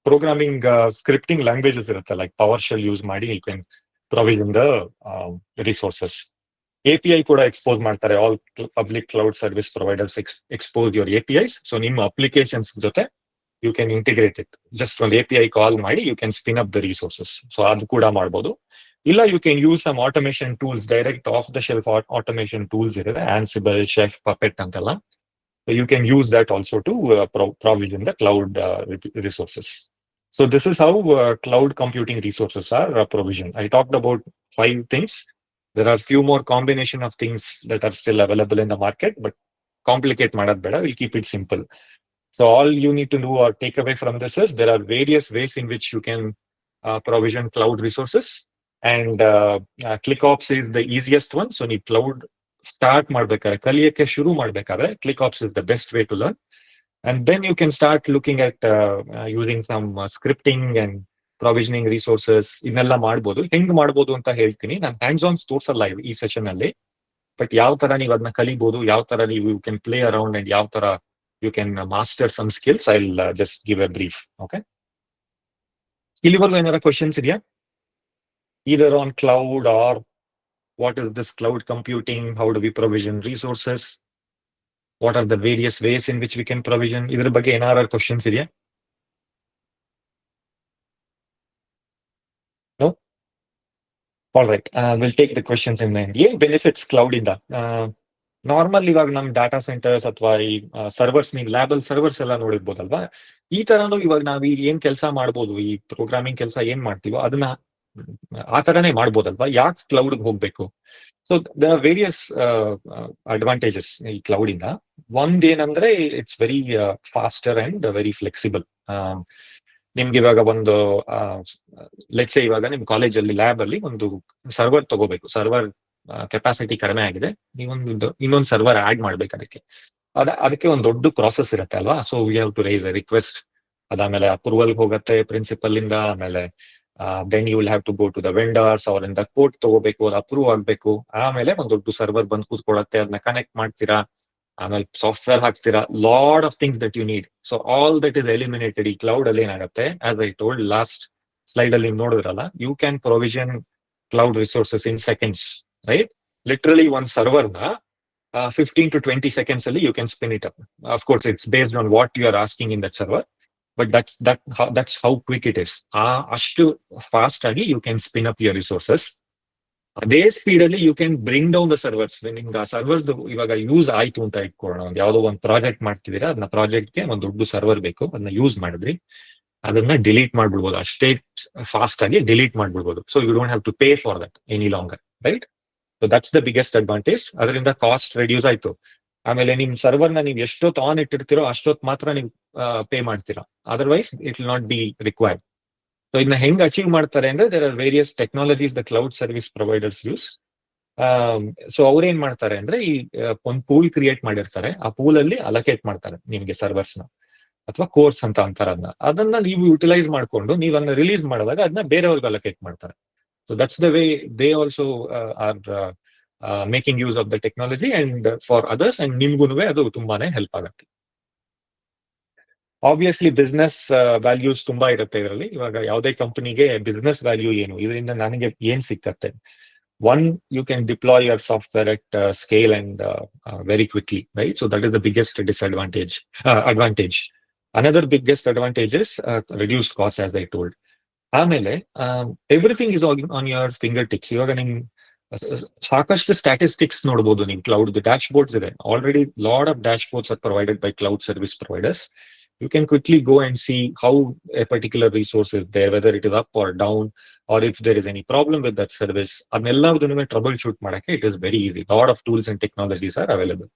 ಪ್ರೋಗ್ರಾಮಿಂಗ್ ಸ್ಕ್ರಿಪ್ಟಿಂಗ್ ಲ್ಯಾಂಗ್ವೇಜಸ್ ಇರುತ್ತೆ, ಲೈಕ್ ಪವರ್ ಶೆಲ್ ಯೂಸ್ ಮಾಡಿ you can provision the resources. API ಕೂಡ ಎಕ್ಸ್ಪೋಸ್ ಮಾಡ್ತಾರೆ. All public cloud service providers expose your APIs. So ನಿಮ್ಮ ಅಪ್ಲಿಕೇಶನ್ಸ್ ಜೊತೆ you can integrate it. Just ಒಂದು API ಕಾಲ್ ಮಾಡಿ you can spin up the resources. So ಅದು ಕೂಡ ಮಾಡ್ಬೋದು. ಇಲ್ಲ you can use some automation tools, direct off the shelf automation tools ಇದೆ, Ansible, Chef, Puppet ಅಂತೆಲ್ಲ. You can use that also to provision the cloud resources. So this is how cloud computing resources are provisioned. I talked about 5 things. There are few more combination of things that are still available in the market, but complicate madad beda. We'll keep it simple. So all you need to do or take away from this is there are various ways in which you can provision cloud resources. And ClickOps is the easiest one. So ನೀವು cloud start ಮಾಡ್ಬೇಕಾದ್ರೆ, ಕಲಿಯಕ್ಕೆ ಶುರು ಮಾಡ್ಬೇಕಾದ್ರೆ ClickOps is the best way to learn. And then you can start looking at using some scripting and provisioning resources. ಇದನ್ನೆಲ್ಲ ಮಾಡ್ಬೋದು. ಹೆಂಗ್ ಮಾಡ್ಬೋದು ಅಂತ ಹೇಳ್ತೀನಿ. ನಾನು ಹ್ಯಾಂಡ್ಸ್ ಆನ್ ತೋರ್ಸಲ್ಲ ಈ ಸೆಷನ್ ಅಲ್ಲಿ, ಬಟ್ ಯಾವ ತರ ನೀವು ಅದನ್ನ ಕಲಿಬಹುದು, ಯಾವ ತರ ನೀವು you can play around and ಯಾವ ತರ you can master some skills. I will just give a brief. Okay, ಇಲ್ಲಿವರೆಗೂ ಏನಾರ ಕ್ವಶನ್ಸ್ ಇದೆಯಾ? Either on cloud or what is this cloud computing? How do we provision resources? What are the various ways in which we can provision? ಇದರ ಬಗ್ಗೆ ಏನಾರ questions ಇದೆಯಾ? No? All right. We'll take the questions in the end. ಏನ್ benefits cloud ಇಂದ? Normal ಇವಾಗ ನಮ್ data centres ಅಥವಾ ಈ ಸರ್ವರ್ಸ್, ನೀವು ಲ್ಯಾಬಲ್ ಸರ್ವರ್ಸ್ ಎಲ್ಲ ನೋಡಿರ್ಬೋದಲ್ವಾ? ಈ ತರನು ಇವಾಗ ನಾವ್ ಏನ್ ಕೆಲಸ ಮಾಡ್ಬೋದು, ಈ ಪ್ರೋಗ್ರಾಮಿಂಗ್ ಕೆಲಸ ಏನ್ ಮಾಡ್ತೀವೋ ಅದನ್ನ ಆ ತರನೇ ಮಾಡ್ಬೋದಲ್ವಾ, ಯಾಕೆ ಕ್ಲೌಡ್ ಹೋಗ್ಬೇಕು? ಸೊ ದ ವೇರಿಯಸ್ ಅಡ್ವಾಂಟೇಜಸ್ ಈ ಕ್ಲೌಡ್ ಇಂದ. ಒಂದೇನಂದ್ರೆ it's very faster and very flexible. ನಿಮ್ಗೆ ಇವಾಗ ಒಂದು ಲೆಟ್ಸ್ ಇವಾಗ ನಿಮ್ ಕಾಲೇಜಲ್ಲಿ ಲ್ಯಾಬ್ ಅಲ್ಲಿ ಒಂದು ಸರ್ವರ್ ತಗೋಬೇಕು, ಸರ್ವರ್ ಕೆಪಾಸಿಟಿ ಕಡಿಮೆ ಆಗಿದೆ, ನೀವೊಂದು ಇನ್ನೊಂದು ಸರ್ವರ್ ಆಡ್ ಮಾಡ್ಬೇಕು ಅದಕ್ಕೆ ಒಂದು ದೊಡ್ಡ ಪ್ರಾಸೆಸ್ ಇರುತ್ತೆ ಅಲ್ವಾ. So we have to raise a request, ಅದಾದ್ಮೇಲೆ ಅಪ್ರೂವಲ್ ಹೋಗುತ್ತೆ ಪ್ರಿನ್ಸಿಪಲ್ ಇಂದ, ಆಮೇಲೆ then you will have to go to the vendors, ಅವರಿಂದ ಕೋಡ್ ತಗೋಬೇಕು, ಅದು ಅಪ್ರೂವ್ ಆಗ್ಬೇಕು, ಆಮೇಲೆ ಒಂದು ದೊಡ್ಡ ಸರ್ವರ್ ಬಂದು ಕೂತ್ಕೊಳ್ಳುತ್ತೆ, ಅದನ್ನ ಕನೆಕ್ಟ್ ಮಾಡ್ತೀರಾ, ಆಮೇಲೆ ಸಾಫ್ಟ್ವೇರ್ ಹಾಕ್ತೀರಾ, lot of things that you need. So all that is eliminated. ಈ ಕ್ಲೌಡ್ ಅಲ್ಲಿ ಏನಾಗುತ್ತೆ, as I told last slide ಅಲ್ಲಿ ನೋಡಿದ್ರಲ್ಲ, you can provision cloud resources in seconds, right? Literally ಒಂದು ಸರ್ವರ್ ನ 15 to 20 seconds ಅಲ್ಲಿ you can spin it up. Of course, it's based on what you are asking in that server, but that's how quick it is. ಅಷ್ಟು fast ಆಗಿ you can spin up your resources. ಅದೇ speed ಅಲ್ಲಿ you can bring down the servers. ನಿಮ್ಗೆ ಆ servers ಇವಾಗ use ಆಯ್ತು ಅಂತ ಇಟ್ಕೊಳ್ಳೋಣ, ಒಂದು ಯಾವುದೋ ಒಂದು ಪ್ರಾಜೆಕ್ಟ್ ಮಾಡ್ತಿದ್ದೀರಾ, ಅದನ್ನ ಪ್ರಾಜೆಕ್ಟ್ಗೆ ಒಂದು ದೊಡ್ಡ ಸರ್ವರ್ ಬೇಕು, ಅದನ್ನ ಯೂಸ್ ಮಾಡಿದ್ರಿ, ಅದನ್ನ ಡಿಲೀಟ್ ಮಾಡ್ಬಿಡ್ಬೋದು, ಅಷ್ಟೇ ಫಾಸ್ಟ್ ಆಗಿ ಡಿಲೀಟ್ ಮಾಡ್ಬಿಡ್ಬೋದು. So you don't have to pay for that any longer, right? So that's the biggest advantage. ಅದರಿಂದ ಕಾಸ್ಟ್ ರೆಡ್ಯೂಸ್ ಆಯ್ತು. ಆಮೇಲೆ ನಿಮ್ ಸರ್ವರ್ ನ ನೀವು ಎಷ್ಟೊತ್ತು ಆನ್ ಇಟ್ಟಿರ್ತೀರೋ ಅಷ್ಟೊತ್ತು ಮಾತ್ರ ನೀವು ಪೇ ಮಾಡ್ತೀರಾ, otherwise it will not be required. So ಇದನ್ನ ಹೆಂಗ್ ಅಚೀವ್ ಮಾಡ್ತಾರೆ ಅಂದ್ರೆ, there are various technologies the cloud service providers use. So ಅವ್ರೇನ್ ಮಾಡ್ತಾರೆ ಅಂದ್ರೆ, ಈ ಒಂದು ಪೂಲ್ ಕ್ರಿಯೇಟ್ ಮಾಡಿರ್ತಾರೆ, ಆ ಪೂಲ್ ಅಲ್ಲಿ ಅಲೋಕೇಟ್ ಮಾಡ್ತಾರೆ ನಿಮ್ಗೆ ಸರ್ವರ್ಸ್ ನ, ಅಥವಾ ಕೋರ್ಸ್ ಅಂತ ಅಂತಾರ ಅದನ್ನ ನೀವು ಯುಟಿಲೈಸ್ ಮಾಡ್ಕೊಂಡು ನೀವು ಅದನ್ನ ರಿಲೀಸ್ ಮಾಡಿದಾಗ ಅದನ್ನ ಬೇರೆಯವ್ರಿಗೆ ಅಲೋಕೇಟ್ ಮಾಡ್ತಾರೆ. So that's the way they also are making use of the technology and for others, and ನಿಮ್ಗುನುವೆ ಅದು ತುಂಬಾನೇ ಹೆಲ್ಪ್ ಆಗುತ್ತೆ. ಆಬ್ವಿಯಸ್ಲಿ ಬಿಸ್ನೆಸ್ ವ್ಯಾಲ್ಯೂಸ್ ತುಂಬಾ ಇರುತ್ತೆ ಇದರಲ್ಲಿ. ಇವಾಗ ಯಾವುದೇ ಕಂಪನಿಗೆ ಬಿಸ್ನೆಸ್ ವ್ಯಾಲ್ಯೂ ಏನು, ಇದರಿಂದ ನನಗೆ ಏನ್ ಸಿಕ್ಕತ್ತೆ? One, you can deploy your software at scale and very quickly, right? So that is the biggest advantage. Another biggest advantage is reduced cost, as I told. ಆಮೇಲೆ everything is on your fingertips. ಇವಾಗ ನಿಮ್ ಸಾಕಷ್ಟು statistics ನೋಡಬಹುದು ನೀವು. Cloud dashboards ಇದೆ already, lot of dashboards are provided by cloud service providers. You can quickly go and see how a particular resource is there, whether it is up or down, or if there is any problem with that service. ಅದನ್ನೆಲ್ಲದನ್ನು troubleshoot ಮಾಡಕ್ಕೆ it is very easy. Lot of tools and technologies are available.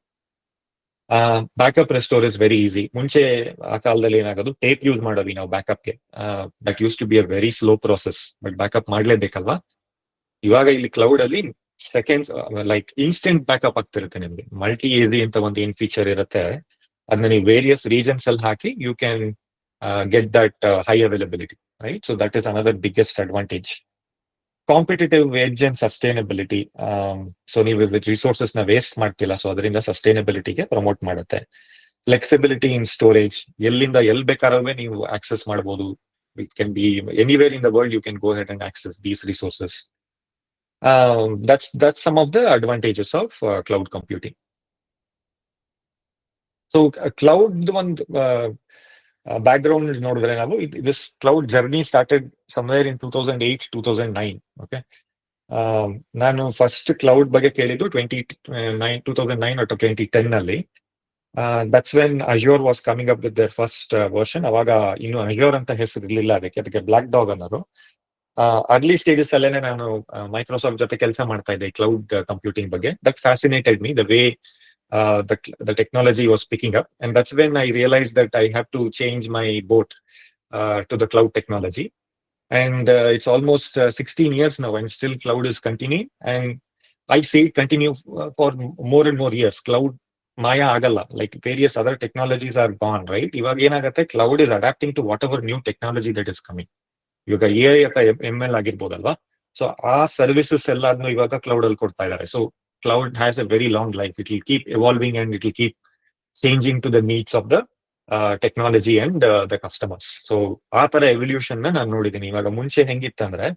Backup restore is very easy. ಮುಂಚೆ ಆ ಕಾಲದಲ್ಲಿ ಏನಾಗೋದು, tape use ಮಾಡೋದು ನಾವು ಬ್ಯಾಕಪ್ಗೆ. That use to be a very slow process, but backup ಮಾಡ್ಲೇಬೇಕಲ್ವಾ. ಇವಾಗ ಇಲ್ಲಿ ಕ್ಲೌಡ್ ಅಲ್ಲಿ ಸೆಕೆಂಡ್ಸ್, ಲೈಕ್ ಇನ್ಸ್ಟೆಂಟ್ ಬ್ಯಾಕಪ್ ಆಗ್ತಿರುತ್ತೆ ನಿಮ್ಗೆ. ಮಲ್ಟಿ ಎಸಿ ಅಂತ ಒಂದು ಏನ್ ಫೀಚರ್ ಇರುತ್ತೆ, ಅದನ್ನ ನೀವು ವೇರಿಯಸ್ ರೀಜನ್ಸ್ ಅಲ್ಲಿ ಹಾಕಿ you can get that high availability, right? So that is another biggest advantage. Competitive edge and sustainability. So ನೀವು ರಿಸೋರ್ಸಸ್ ನ ವೇಸ್ಟ್ ಮಾಡ್ತಿಲ್ಲ, ಸೊ ಅದರಿಂದ ಸಸ್ಟೈನಬಿಲಿಟಿಗೆ ಪ್ರಮೋಟ್ ಮಾಡುತ್ತೆ. ಫ್ಲೆಕ್ಸಿಬಿಲಿಟಿ ಇನ್ ಸ್ಟೋರೇಜ್, ಎಲ್ಲಿಂದ ಎಲ್ಲಿ ಬೇಕಾದ್ರೆ ನೀವು ಆಕ್ಸೆಸ್ ಮಾಡಬಹುದು. It can be anywhere in the world, you can go head and access these resources. That's some of the advantages of cloud computing. So cloud ಒಂದು background ನೋಡಿದ್ರೆ ನಾವು, this cloud journey started somewhere in 2008-2009. Okay, ನಾನು first cloud ಬಗ್ಗೆ ಕೇಳಿದ್ದು 2009 or 2010 ಅಲ್ಲಿ. That's when Azure was coming up with their first version. ಅವಾಗ ಇನ್ನು Azure ಅಂತ ಹೆಸರು ಇರಲಿಲ್ಲ, ಅದಕ್ಕೆ ಬ್ಲಾಕ್ ಡಾಗ್ ಅನ್ನೋದು. ಅರ್ಲಿ ಸ್ಟೇಜಸ್ ಅಲ್ಲೇನೆ ನಾನು ಮೈಕ್ರೋಸಾಫ್ಟ್ ಜೊತೆ ಕೆಲಸ ಮಾಡ್ತಾ ಇದ್ದೆ ಕ್ಲೌಡ್ ಕಂಪ್ಯೂಟಿಂಗ್ ಬಗ್ಗೆ. That fascinated me, the way the technology was picking up, and that's when I realized that I have to change my boat to the cloud technology. And it's almost 16 years now, and still cloud is continuing, and I see it continue for more and more years. Cloud maya agalla, like various other technologies are gone, right? Ivaga enagutte, cloud is adapting to whatever new technology that is coming. ಇವಾಗ AI ಅಥವಾ ML ಆಗಿರ್ಬೋದಲ್ವಾ, so ಆ services ಎಲ್ಲಾದ್ನೂ ಇವಾಗ cloud ಅಲ್ಲಿ ಕೊಡ್ತಾ ಇದ್ದಾರೆ. So cloud has a very long life. It will keep evolving and it will keep changing to the needs of the technology and the customers. So ಆ ತರ ಎವಲ್ಯೂಷನ್ ನಾನು ನೋಡಿದ್ದೀನಿ. ಇವಾಗ ಮುಂಚೆ ಹೆಂಗಿತ್ತಂದ್ರೆ,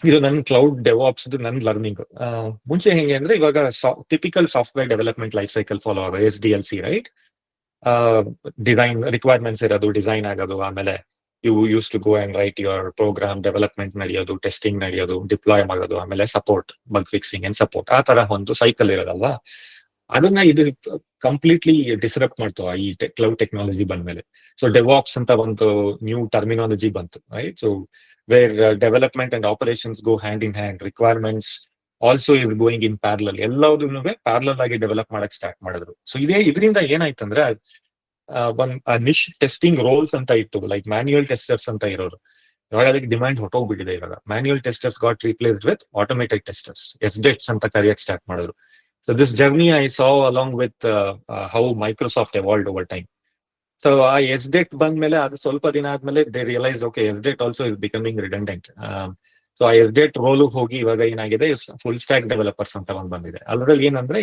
ಇದು ನನ್ನ ಕ್ಲೌಡ್ ಡೆವಾಪ್ಸ್ ನನ್ನ ಲರ್ನಿಂಗ್. ಮುಂಚೆ ಹೆಂಗೆ ಅಂದ್ರೆ, ಇವಾಗ typical software development life cycle follow ಆಗ SDLC, ರೈಟ್? ಡಿಸೈನ್ ರಿಕ್ವೈರ್ಮೆಂಟ್ಸ್ ಇರೋದು, ಡಿಸೈನ್ ಆಗೋದು, ಆಮೇಲೆ you used to go and write your program, development ನಡೆಯೋದು, ಟೆಸ್ಟಿಂಗ್ ನಡೆಯೋದು, ಡಿಪ್ಲಾಯ್ ಮಾಡೋದು, ಆಮೇಲೆ support, bug fixing and support. ಆ ತರ ಒಂದು ಸೈಕಲ್ ಇರೋದಲ್ವಾ, ಅದನ್ನ ಇದು ಕಂಪ್ಲೀಟ್ಲಿ ಡಿಸ್ರಪ್ಟ್ ಮಾಡ್ತು ಈ ಕ್ಲೌಡ್ ಟೆಕ್ನಾಲಜಿ ಬಂದ್ಮೇಲೆ. ಸೊ ಡೆವಾಪ್ಸ್ ಅಂತ ಒಂದು ನ್ಯೂ ಟರ್ಮಿನಾಲಜಿ ಬಂತು, right? So where development and operations go hand in hand, requirements also is going in parallel, ಎಲ್ಲದನ್ನು ಪ್ಯಾರಲಲ್ ಆಗಿ ಡೆವಲಪ್ ಮಾಡಕ್ ಸ್ಟಾರ್ಟ್ ಮಾಡಿದ್ರು. ಸೊ ಇದರಿಂದ ಏನಾಯ್ತಂದ್ರೆ ಒಂದ್ ನಿಶ್ ಟೆಸ್ಟಿಂಗ್ ರೋಲ್ಸ್ ಅಂತ ಇತ್ತು, ಲೈಕ್ ಮ್ಯಾನ್ಯುಯಲ್ ಟೆಸ್ಟರ್ಸ್ ಅಂತ ಇರೋರು. ಇವಾಗ ಅದಕ್ಕೆ ಡಿಮ್ಯಾಂಡ್ ಹೊಟ್ಟೋಗ್ಬಿಟ್ಟಿದೆ. ಇವಾಗ manual testers got replaced with automated testers, SDETs ಅಂತ ಕರೆಯಕ್ ಸ್ಟಾರ್ಟ್ ಮಾಡಿದ್ರು. So this journey I saw along with how Microsoft evolved over time. So ಆ SDET ಬಂದ್ಮೇಲೆ ಅದು ಸ್ವಲ್ಪ ದಿನ ಆದ್ಮೇಲೆ they realized okay, SDET also is becoming redundant. So ಆ SDET ರೋಲ್ ಹೋಗಿ ಇವಾಗ ಏನಾಗಿದೆ, ಫುಲ್ ಸ್ಟ್ಯಾಕ್ ಡೆವಲಪರ್ಸ್ ಅಂತ ಒಂದು ಬಂದಿದೆ. ಅದ್ರಲ್ಲಿ ಏನಂದ್ರೆ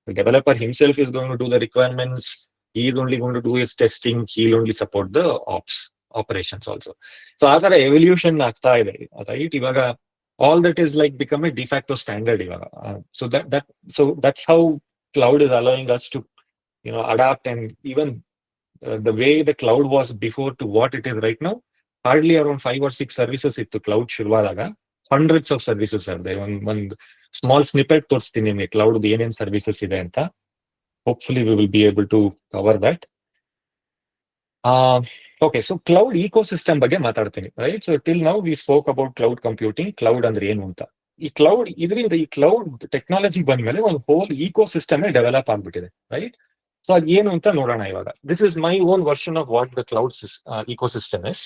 developer himself is going to do the requirements, he is only going to do his testing, he will only support the operations also. So ಆ ತರ ಎವಲ್ಯೂಷನ್ ಆಗ್ತಾ ಇದೆ, ರೈಟ್? ಇವಾಗ all that is like become a de facto standard. So that's how cloud is allowing us to, adapt. And even the way the cloud was before to what it is right now, hardly around 5 or 6 services ittu cloud shuruvadaga. Hundreds of services are there. One small snippet ತೋರಿಸ್ತೀನಿ ನಿಮಗೆ cloud ಏನೇನ್ services ಇದೆ ಅಂತ. Hopefully we will be able to cover that. Okay, so cloud ecosystem ಬಗ್ಗೆ ಮಾತಾಡ್ತೀನಿ, right? So till now we spoke about cloud computing, cloud ಅಂದ್ರೆ ಏನು ಅಂತ. ಈ ಕ್ಲೌಡ್ ಟೆಕ್ನಾಲಜಿ ಬಂದ್ಮೇಲೆ ಒಂದು ಹೋಲ್ ಇಕೋಸಿಸ್ಟಮ್ ಡೆವಲಪ್ ಆಗ್ಬಿಟ್ಟಿದೆ, ರೈಟ್? ಸೊ ಅದ್ ಏನು ಅಂತ ನೋಡೋಣ ಇವಾಗ. This is my own version of what the cloud ecosystem is.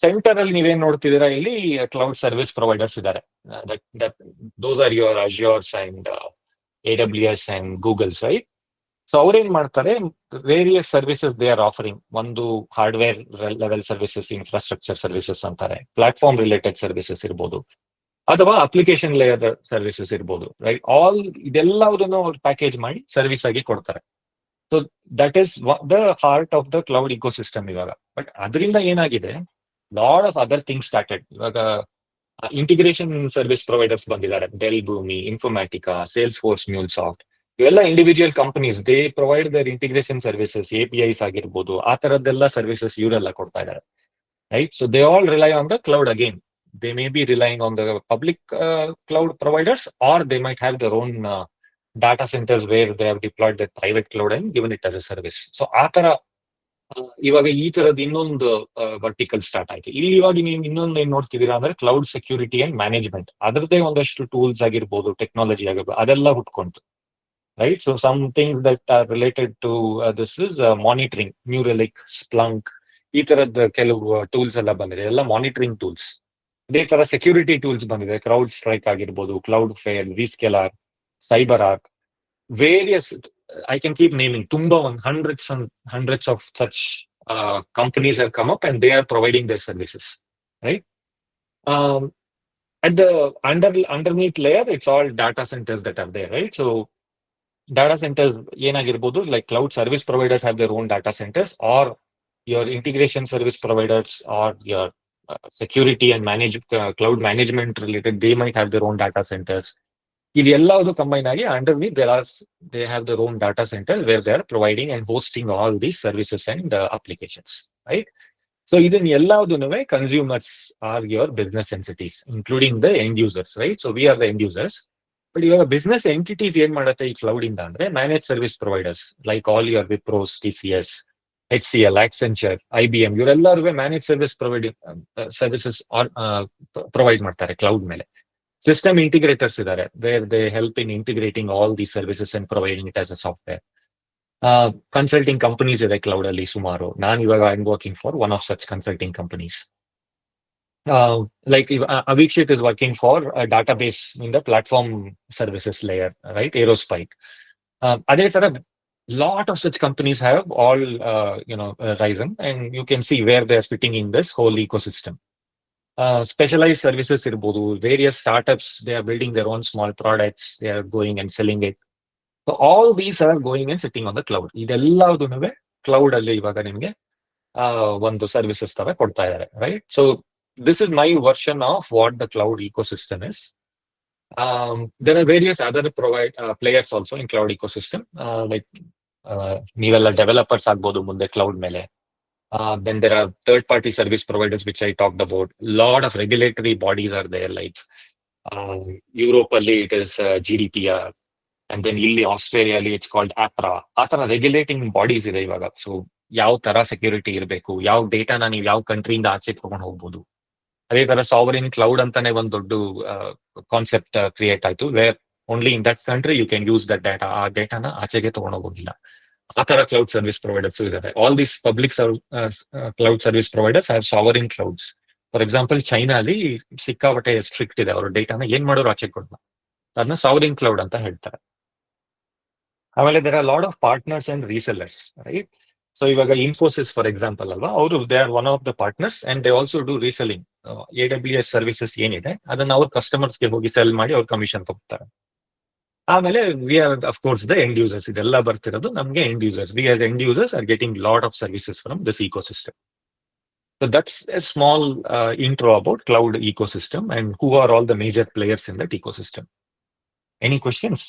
Center ಅಲ್ಲಿ ನೀವೇನ್ ನೋಡ್ತಿದ್ದೀರಾ, ಇಲ್ಲಿ ಕ್ಲೌಡ್ ಸರ್ವಿಸ್ ಪ್ರೊವೈಡರ್ಸ್ ಇದ್ದಾರೆ. Those are your Azures and AWS and Googles, right? So ಅವ್ರೇನ್ ಮಾಡ್ತಾರೆ, various services they are offering. ಒಂದು hardware level services, infrastructure services ಅಂತಾರೆ, platform related services ಇರ್ಬೋದು, ಅಥವಾ ಅಪ್ಲಿಕೇಶನ್ ಲೇಯರ್ ಸರ್ವಿಸಸ್ ಇರ್ಬೋದು, ರೈಟ್? ಇದೆಲ್ಲದನ್ನು ಅವ್ರು ಪ್ಯಾಕೇಜ್ ಮಾಡಿ ಸರ್ವಿಸ್ ಆಗಿ ಕೊಡ್ತಾರೆ. So that is the heart of the cloud ecosystem ಇವಾಗ. ಬಟ್ ಅದರಿಂದ ಏನಾಗಿದೆ, lot of other things started. ಇವಾಗ ಇಂಟಿಗ್ರೇಷನ್ ಸರ್ವಿಸ್ ಪ್ರೊವೈಡರ್ಸ್ ಬಂದಿದ್ದಾರೆ, Dell, Boomi, Informatica, Salesforce, MuleSoft. ಇವೆಲ್ಲ individual companies, they provide their integration services, APIs ಆಗಿರ್ಬೋದು, ಆ ತರದ್ದೆಲ್ಲ services ಇವರೆಲ್ಲ ಕೊಡ್ತಾ ಇದ್ದಾರೆ, right? So they all rely on the cloud again. They may be relying on the public cloud providers, or they might have their own data centers where they have deployed their private cloud and given it as a service. So ಆ ತರ ಇವಾಗ ಈ ತರದ ಇನ್ನೊಂದು vertical start ಆಯ್ತು. ಇಲ್ಲಿ ಇವಾಗ ನೀವು ಇನ್ನೊಂದು ಏನ್ ನೋಡ್ತಿದ್ದೀರಾ ಅಂದ್ರೆ ಕ್ಲೌಡ್ ಸೆಕ್ಯೂರಿಟಿ ಅಂಡ್ ಮ್ಯಾನೇಜ್ಮೆಂಟ್. ಅದರದ್ದೇ ಒಂದಷ್ಟು ಟೂಲ್ಸ್ ಆಗಿರ್ಬೋದು, ಟೆಕ್ನಾಲಜಿ ಆಗಿರ್ಬೋದು, ಅದೆಲ್ಲ ಹುಟ್ಕೊಂತು, right? So some things that are related to this is monitoring, New Relic, Splunk, ಈ ತರದ ಕೆಲವು ಟೂಲ್ಸ್ ಎಲ್ಲ ಬಂದಿದೆ, ಎಲ್ಲ ಮಾನಿಟರಿಂಗ್ ಟೂಲ್ಸ್. ಇದೇ ತರ ಸೆಕ್ಯೂರಿಟಿ ಟೂಲ್ಸ್ ಬಂದಿದೆ, ಕ್ರೌಡ್ ಸ್ಟ್ರೈಕ್ ಆಗಿರ್ಬೋದು, cloud fair, Zscaler, CyberArk, various, I can keep naming, ತುಂಬಾ ಒಂದು hundreds of such companies have come up and they are providing their services, right? At the underneath layer, it's all data centers that are there, right? So data centers ಏನಾಗಿರ್ಬೋದು, like cloud service providers have their own data centers, or your integration service providers, or your security and cloud management related, they might have their own data centers. ಇದೆಲ್ಲದು combine ಆಗಿ underneath they have their own data centers where they are providing and hosting all these services and applications, right? So ಇದನ್ನ ಎಲ್ಲದನ್ನು consumers are your business entities, including the end users, right? So we are the end users. But ಇವಾಗ business entities ಏನ್ ಮಾಡುತ್ತೆ ಈ cloud ಇಂದ ಅಂದ್ರೆ, manage service providers like all your Wipros, TCS, HCL, Accenture, IBM, ಇವರೆಲ್ಲರೂ manage service services provide ಮಾಡ್ತಾರೆ cloud ಮೇಲೆ. System integrators ಇದ್ದಾರೆ, where they help in integrating all the services and providing it as a software. Consulting companies ಇದೆ cloud ಅಲ್ಲಿ ಸುಮಾರು. ನಾನು ಇವಾಗ I am working for one of such consulting companies. Like Avikshit is working for a database in the platform services layer, right? Aerospike. Adhe tara, lot of such companies have all risen, and you can see where they are fitting in this whole ecosystem. Specialized services irbodu, various startups, they are building their own small products, they are going and selling it. So all these are going and sitting on the cloud. Idelladu cloud alli ivaga nimge ಒಂದು services ತರ ಕೊಡ್ತಾ ಇದ್ದಾರೆ, right? So this is my version of what the cloud ecosystem is. There are various other players also in cloud ecosystem, like ನೀವೆಲ್ಲ developers ಆಗ್ಬೋದು ಮುಂದೆ cloud ಮೇಲೆ. Then there are third party service providers which I talked about. Lot of regulatory bodies are there, like Europe alli it is GDPR, and then ಇಲ್ಲಿ ಆಸ್ಟ್ರೇಲಿಯಾಲಿ it's called ಆಪ್ರಾ. ಆ ತರ regulating bodies ಇದೆ ಇವಾಗ. So ಯಾವ ತರ security ಇರಬೇಕು, ಯಾವ ಡೇಟಾನ ನೀವು ಯಾವ ಕಂಟ್ರಿಯಿಂದ ಆಚೆ ತಗೊಂಡು ಹೋಗ್ಬೋದು. ಅದೇ ತರ ಸಾವರಿನ್ ಕ್ಲೌಡ್ ಅಂತಾನೆ ಒಂದು ದೊಡ್ಡ ಕಾನ್ಸೆಪ್ಟ್ ಕ್ರಿಯೇಟ್ ಆಯ್ತು, where only in that country you can use that data. ಆ ಡೇಟಾನ ಆಚೆಗೆ ತಗೊಂಡೋಗೋಗಿಲ್ಲ. ಆ ತರ ಕ್ಲೌಡ್ ಸರ್ವಿಸ್ ಪ್ರೊವೈಡರ್ಸ್ ಇದ್ದಾರೆ. All these public cloud service providers have sovereign clouds. For example China ಅಲ್ಲಿ ಸಿಕ್ಕಾಪಟ್ಟೆ ಸ್ಟ್ರಿಕ್ಟ್ ಇದೆ, ಅವ್ರ ಡೇಟಾನ ಏನ್ ಮಾಡೋರು ಆಚೆ ಕೊಡಲ್ಲ. ಅದನ್ನ ಸಾವರಿನ್ ಕ್ಲೌಡ್ ಅಂತ ಹೇಳ್ತಾರೆ. ಆಮೇಲೆ there are lot of partners and resellers, right? So ಇವಾಗ ಇನ್ಫೋಸಿಸ್ ಫಾರ್ ಎಕ್ಸಾಂಪಲ್ ಅಲ್ವಾ, ಅವರು they are one of the partners and they also do reselling. AWS services ಏನಿದೆ ಅದನ್ನ ಅವ್ರ ಕಸ್ಟಮರ್ಸ್ಗೆ ಹೋಗಿ ಸೆಲ್ ಮಾಡಿ ಅವ್ರ ಕಮಿಷನ್ ತಗೋತಾರೆ. ಆಮೇಲೆ we are of course the end users. ಇದೆಲ್ಲ ಬರ್ತಿರೋದು ನಮ್ಗೆ end users. We R and users are getting lot of services from this ecosystem. So that's a small intro about cloud ecosystem and who are all the major players in that ecosystem. Any questions?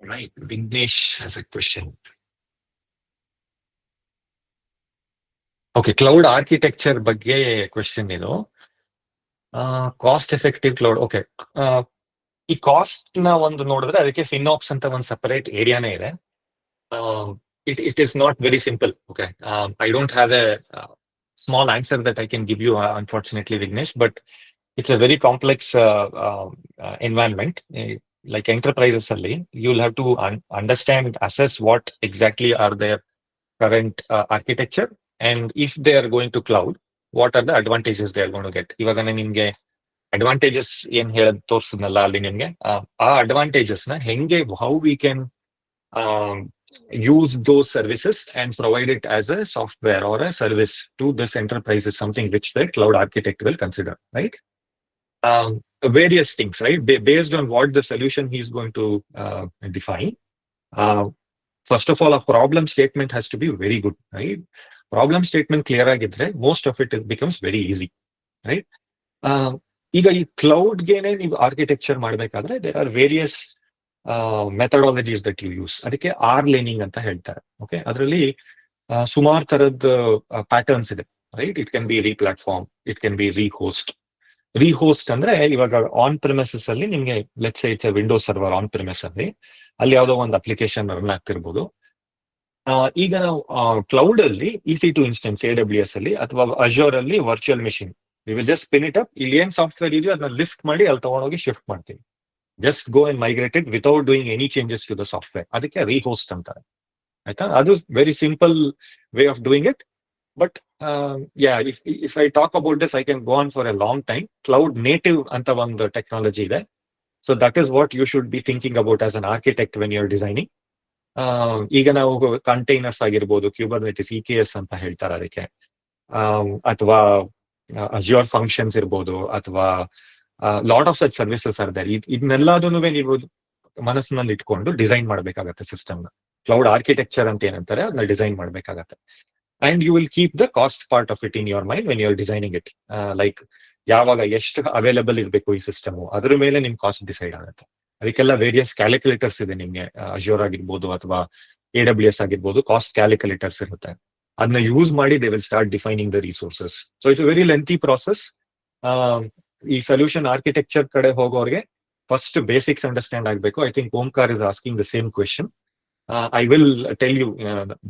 Right, Vignesh has a question. Okay, cloud architecture ಬಗ್ಗೆ question ಇದು. Cost effective cloud. Okay, ಈ cost ನ ಒಂದು ನೋಡಿದ್ರೆ ಅದಕ್ಕೆ ಫಿನ್ಆಪ್ಸ್ ಅಂತ ಒಂದು separate ಏರಿಯಾನೇ ಇದೆ. It is not very simple. Okay, I don't have a small answer that I can give you, unfortunately, Vignesh, but it's a very complex environment. Like enterprises only, you'll have to understand, assess what exactly are their current architecture, and if they are going to cloud, what are the advantages they are going to get. ಇವಾಗ ನಿಮ್ಗೆ advantages ಏನ್ ಹೇಳದ್ ತೋರ್ಸದ್ನಲ್ಲ ಅಲ್ಲಿ ನಿಮ್ಗೆ, ಆ advantages ನ ಹೆಂಗೆ, how we can use those services and provide it as a software or a service to this enterprise is something which the cloud architect will consider, right? Various things, right? Based on what the solution he is going to define. First of all, a problem statement has to be very good, right? Problem statement clear agidre, most of it becomes very easy, right? ಈಗ ಈ cloud ಗೆನೆ ನೀವು architecture ಮಾಡ್ಬೇಕಾದ್ರೆ there are various methodologies that you use. ಅದಕ್ಕೆ ಆರ್ ಲೇನಿಂಗ್ ಅಂತ ಹೇಳ್ತಾರೆ. Okay, ಅದರಲ್ಲಿ ಸುಮಾರು ತರದ ಪ್ಯಾಟರ್ನ್ಸ್ ಇದೆ, right? It can be replatform, it can be rehost. Rehost ಅಂದ್ರೆ ಇವಾಗ ಆನ್ ಪ್ರಿಮಿಸಸ್ ಅಲ್ಲಿ ನಿಮ್ಗೆ let's say it's Windows server on premise ಅಲ್ಲಿ, ಅಲ್ಲಿ ಯಾವುದೋ ಒಂದು ಅಪ್ಲಿಕೇಶನ್ ರನ್ ಆಗ್ತಿರ್ಬೋದು. ಈಗ ನಾವು ಕ್ಲೌಡ್ ಅಲ್ಲಿ EC2 ಇನ್ಸ್ಟೆನ್ಸ್ AWS ಅಲ್ಲಿ ಅಥವಾ ಅಜೋರ್ ಅಲ್ಲಿ virtual machine, we will just spin it up. ಇಲ್ಲಿ ಏನ್ ಸಾಫ್ಟ್ವೇರ್ ಇದೆಯೋ ಅದನ್ನ ಲಿಫ್ಟ್ ಮಾಡಿ ಅಲ್ಲಿ ತಗೊಂಡೋಗಿ ಶಿಫ್ಟ್ ಮಾಡ್ತೀವಿ. Just go and migrate it without doing any changes to the software. ಅದಕ್ಕೆ ರೀಹೋಸ್ಟ್ ಅಂತಾರೆ, ಆಯ್ತಾ? ಅದು very simple way of doing it. But if I talk about this, I can go on for a long time. Cloud native ಅಂತ ಒಂದು technology ಇದೆ. So that is what you should be thinking about as an architect when you're designing. ಈಗ ನಾವು containers ಆಗಿರ್ಬೋದು, ಕ್ಯೂಬರ್ನೆಟಿಸ್ EKS ಅಂತ ಹೇಳ್ತಾರೆ ಅದಕ್ಕೆ, ಅಥವಾ ಅಜ್ಯೂರ್ ಫಂಕ್ಷನ್ಸ್ ಇರ್ಬೋದು, ಅಥವಾ lot of such services are there. ಇದನ್ನೆಲ್ಲದನ್ನು ನೀವು ಮನಸ್ಸಿನಲ್ಲಿ ಇಟ್ಕೊಂಡು ಡಿಸೈನ್ ಮಾಡ್ಬೇಕಾಗತ್ತೆ ಸಿಸ್ಟಮ್ ನ. ಕ್ಲೌಡ್ ಆರ್ಕಿಟೆಕ್ಚರ್ ಅಂತ ಏನಂತಾರೆ ಅದನ್ನ ಡಿಸೈನ್ ಮಾಡ್ಬೇಕಾಗತ್ತೆ. And you will keep the cost part of it in your mind when you are designing it. Like ಯಾವಾಗ ಎಷ್ಟು ಅವೈಲೇಬಲ್ ಇರಬೇಕು ಈ ಸಿಸ್ಟಮ್, ಅದ್ರ ಮೇಲೆ ನಿಮ್ ಕಾಸ್ಟ್ ಡಿಸೈಡ್ ಆಗುತ್ತೆ. ಅದಕ್ಕೆಲ್ಲ ವೇರಿಯಸ್ ಕ್ಯಾಲ್ಕುಲೇಟರ್ಸ್ ಇದೆ ನಿಮ್ಗೆ. ಅಜ್ಯೂರ್ ಆಗಿರ್ಬೋದು ಅಥವಾ AWS ಆಗಿರ್ಬೋದು, ಕಾಸ್ಟ್ ಕ್ಯಾಲ್ಕುಲೇಟರ್ಸ್ ಇರುತ್ತೆ. ಅದನ್ನ ಯೂಸ್ ಮಾಡಿ they will start defining the resources. So it's very lengthy process. ಈ ಸೊಲ್ಯೂಷನ್ ಆರ್ಕಿಟೆಕ್ಚರ್ ಕಡೆ ಹೋಗೋರಿಗೆ ಫಸ್ಟ್ ಬೇಸಿಕ್ಸ್ ಅಂಡರ್ಸ್ಟ್ಯಾಂಡ್ ಆಗಬೇಕು. I think Omkar is asking the same question. I will tell you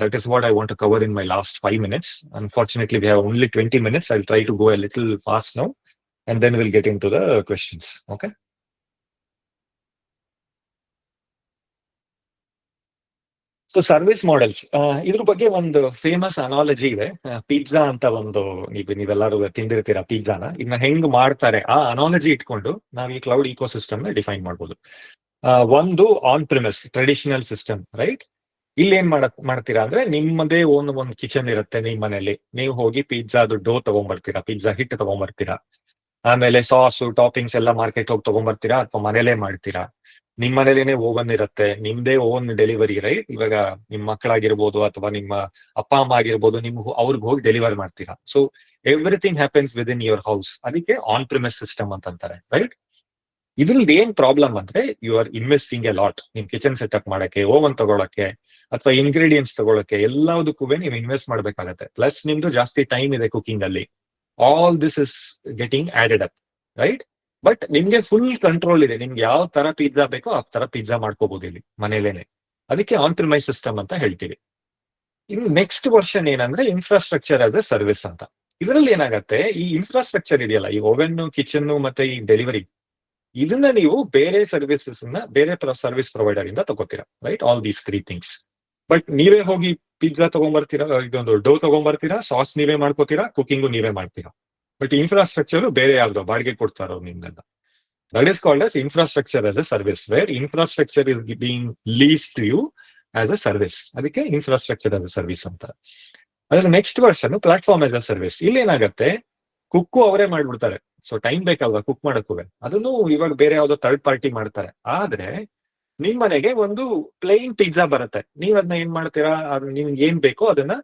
that is what I want to cover in my last 5 minutes. Unfortunately, we have only 20 minutes. I'll try to go a little fast now, and then we'll get into the questions. Okay. So service models, ಇದ್ರ ಬಗ್ಗೆ ಒಂದು famous analogy ಇದೆ. Pizza ಅಂತ ಒಂದು, ನೀವೆಲ್ಲರೂ ತಿಂದಿರ್ತೀರಾ ಪಿಜ್ಜಾನ. ಇದನ್ನ ಹೆಂಗ್ ಮಾಡ್ತಾರೆ ಆ ಅನಾಲಜಿ ಇಟ್ಕೊಂಡು ನಾವು ಈ ಕ್ಲೌಡ್ ಇಕೋಸಿಸ್ಟಮ್ ನ ಡಿಫೈನ್ ಮಾಡ್ಬೋದು. ಒಂದು ಆನ್ ಪ್ರಿಮಿಸ್ ಟ್ರೆಡಿಷನಲ್ ಸಿಸ್ಟಮ್, ರೈಟ್? ಇಲ್ಲಿ ಏನ್ ಮಾಡ್ತೀರಾ ಅಂದ್ರೆ ನಿಮ್ಮದೇ ಒಂದು ಕಿಚನ್ ಇರುತ್ತೆ ನಿಮ್ ಮನೇಲಿ. ನೀವು ಹೋಗಿ ಪಿಜ್ಜಾದು ಡೋ ತಗೊಂಡ್ಬರ್ತೀರಾ, ಪಿಜ್ಜಾ ಹಿಟ್ ತಗೊಂಡ್ಬರ್ತೀರಾ. ಆಮೇಲೆ ಸಾಸು ಟಾಪಿಂಗ್ಸ್ ಎಲ್ಲ ಮಾರ್ಕೆಟ್ ಹೋಗಿ ತಗೊಂಡ್ಬರ್ತೀರಾ ಅಥವಾ ಮನೇಲೇ ಮಾಡ್ತೀರಾ. ನಿಮ್ ಮನೇಲೇನೆ ಓವನ್ ಇರುತ್ತೆ, ನಿಮ್ದೇ ಓನ್ ಡೆಲಿವರಿ, ರೈಟ್? ಇವಾಗ ನಿಮ್ ಮಕ್ಕಳಾಗಿರ್ಬೋದು ಅಥವಾ ನಿಮ್ಮ ಅಪ್ಪ ಅಮ್ಮ ಆಗಿರ್ಬೋದು, ಅವ್ರಿಗೆ ಹೋಗಿ ಡೆಲಿವರ್ ಮಾಡ್ತೀರಾ. So everything happens within your house. ಅದಕ್ಕೆ ಆನ್ ಪ್ರಿಮಿಸ್ ಸಿಸ್ಟಮ್ ಅಂತಾರೆ, ರೈಟ್? ಇದ್ರಲ್ಲಿ ಏನ್ ಪ್ರಾಬ್ಲಮ್ ಅಂದ್ರೆ you are investing a lot. ನಿಮ್ ಕಿಚನ್ ಸೆಟಪ್ ಮಾಡಕ್ಕೆ, ಓವನ್ ತಗೊಳಕ್ಕೆ ಅಥವಾ ಇಂಗ್ರೀಡಿಯೆಂಟ್ಸ್ ತಗೊಳಕ್ಕೆ ಎಲ್ಲದಕ್ಕೂ ನೀವು ಇನ್ವೆಸ್ಟ್ ಮಾಡ್ಬೇಕಾಗತ್ತೆ. ಪ್ಲಸ್ ನಿಮ್ದು ಜಾಸ್ತಿ ಟೈಮ್ ಇದೆ ಕುಕಿಂಗ್ ಅಲ್ಲಿ. All this is getting added up. Right. But ನಿಮ್ಗೆ ಫುಲ್ ಕಂಟ್ರೋಲ್ ಇದೆ, ನಿಮ್ಗೆ ಯಾವ ತರ ಪಿಜ್ಜಾ ಬೇಕೋ ಆ ತರ ಪಿಜ್ಜಾ ಮಾಡ್ಕೋಬಹುದು ಇಲ್ಲಿ ಮನೇಲೇನೆ. ಅದಕ್ಕೆ ಆನ್ ಪ್ರಿಮೈಸ್ ಸಿಸ್ಟಮ್ ಅಂತ ಹೇಳ್ತೀವಿ. ಇನ್ನು ನೆಕ್ಸ್ಟ್ ವರ್ಷನ್ ಏನಂದ್ರೆ ಇನ್ಫ್ರಾಸ್ಟ್ರಕ್ಚರ್ ಆಸ್ ಎ ಸರ್ವಿಸ್ ಅಂತ. ಇದರಲ್ಲಿ ಏನಾಗತ್ತೆ, ಈ ಇನ್ಫ್ರಾಸ್ಟ್ರಕ್ಚರ್ ಇದೆಯಲ್ಲ, ಈ ಓವೆನ್, ಕಿಚನ್ ಮತ್ತೆ ಈ ಡೆಲಿವರಿ, ಇದನ್ನ ನೀವು ಬೇರೆ ಸರ್ವಿಸಸ್ ಬೇರೆ ಸರ್ವಿಸ್ ಪ್ರೊವೈಡರ್ ಇಂದ ತಗೋತೀರಾ, right, all these 3 things. But ನೀವೇ ಹೋಗಿ ಪಿಜ್ಜಾ ತಗೊಂಡ್ಬರ್ತೀರಾ, ಇದೊಂದು ಡೋ ತಗೊಂಡ್ಬರ್ತೀರಾ, ಸಾಸ್ ನೀವೇ ಮಾಡ್ಕೋತೀರಾ, ಕುಕಿಂಗು ನೀವೇ ಮಾಡ್ತೀರಾ. ಬಟ್ ಇನ್ಫ್ರಾಸ್ಟ್ರಕ್ಚರ್ ಬೇರೆ ಯಾವ್ದೋ ಬಾಡಿಗೆ ಕೊಡ್ತಾರೋ ನಿಮ್ಗೆಲ್ಲ. That is called as infrastructure as a service, where infrastructure is being lease to you as a service. ಅದಕ್ಕೆ ಇನ್ಫ್ರಾಸ್ಟ್ರಕ್ಚರ್ ಆಸ್ ಅ ಸರ್ವಿಸ್ ಅಂತ. ಅದ್ರ next version platform as a service. ಇಲ್ಲಿ ಏನಾಗುತ್ತೆ, ಕುಕ್ಕು ಅವರೇ ಮಾಡ್ಬಿಡ್ತಾರೆ. ಸೊ ಟೈಮ್ ಬೇಕಲ್ವಾ ಕುಕ್ ಮಾಡಕ್ಕೂ, ಅದನ್ನು ಇವಾಗ ಬೇರೆ ಯಾವ್ದೋ ಥರ್ಡ್ ಪಾರ್ಟಿ ಮಾಡ್ತಾರೆ. ಆದ್ರೆ ನಿಮ್ ಮನೆಗೆ ಒಂದು ಪ್ಲೇನ್ ಪಿಜ್ಜಾ ಬರುತ್ತೆ, ನೀವ್ ಅದನ್ನ ಏನ್ ಮಾಡ್ತೀರಾ, ನಿಮ್ಗೆ ಏನ್ ಬೇಕೋ ಅದನ್ನ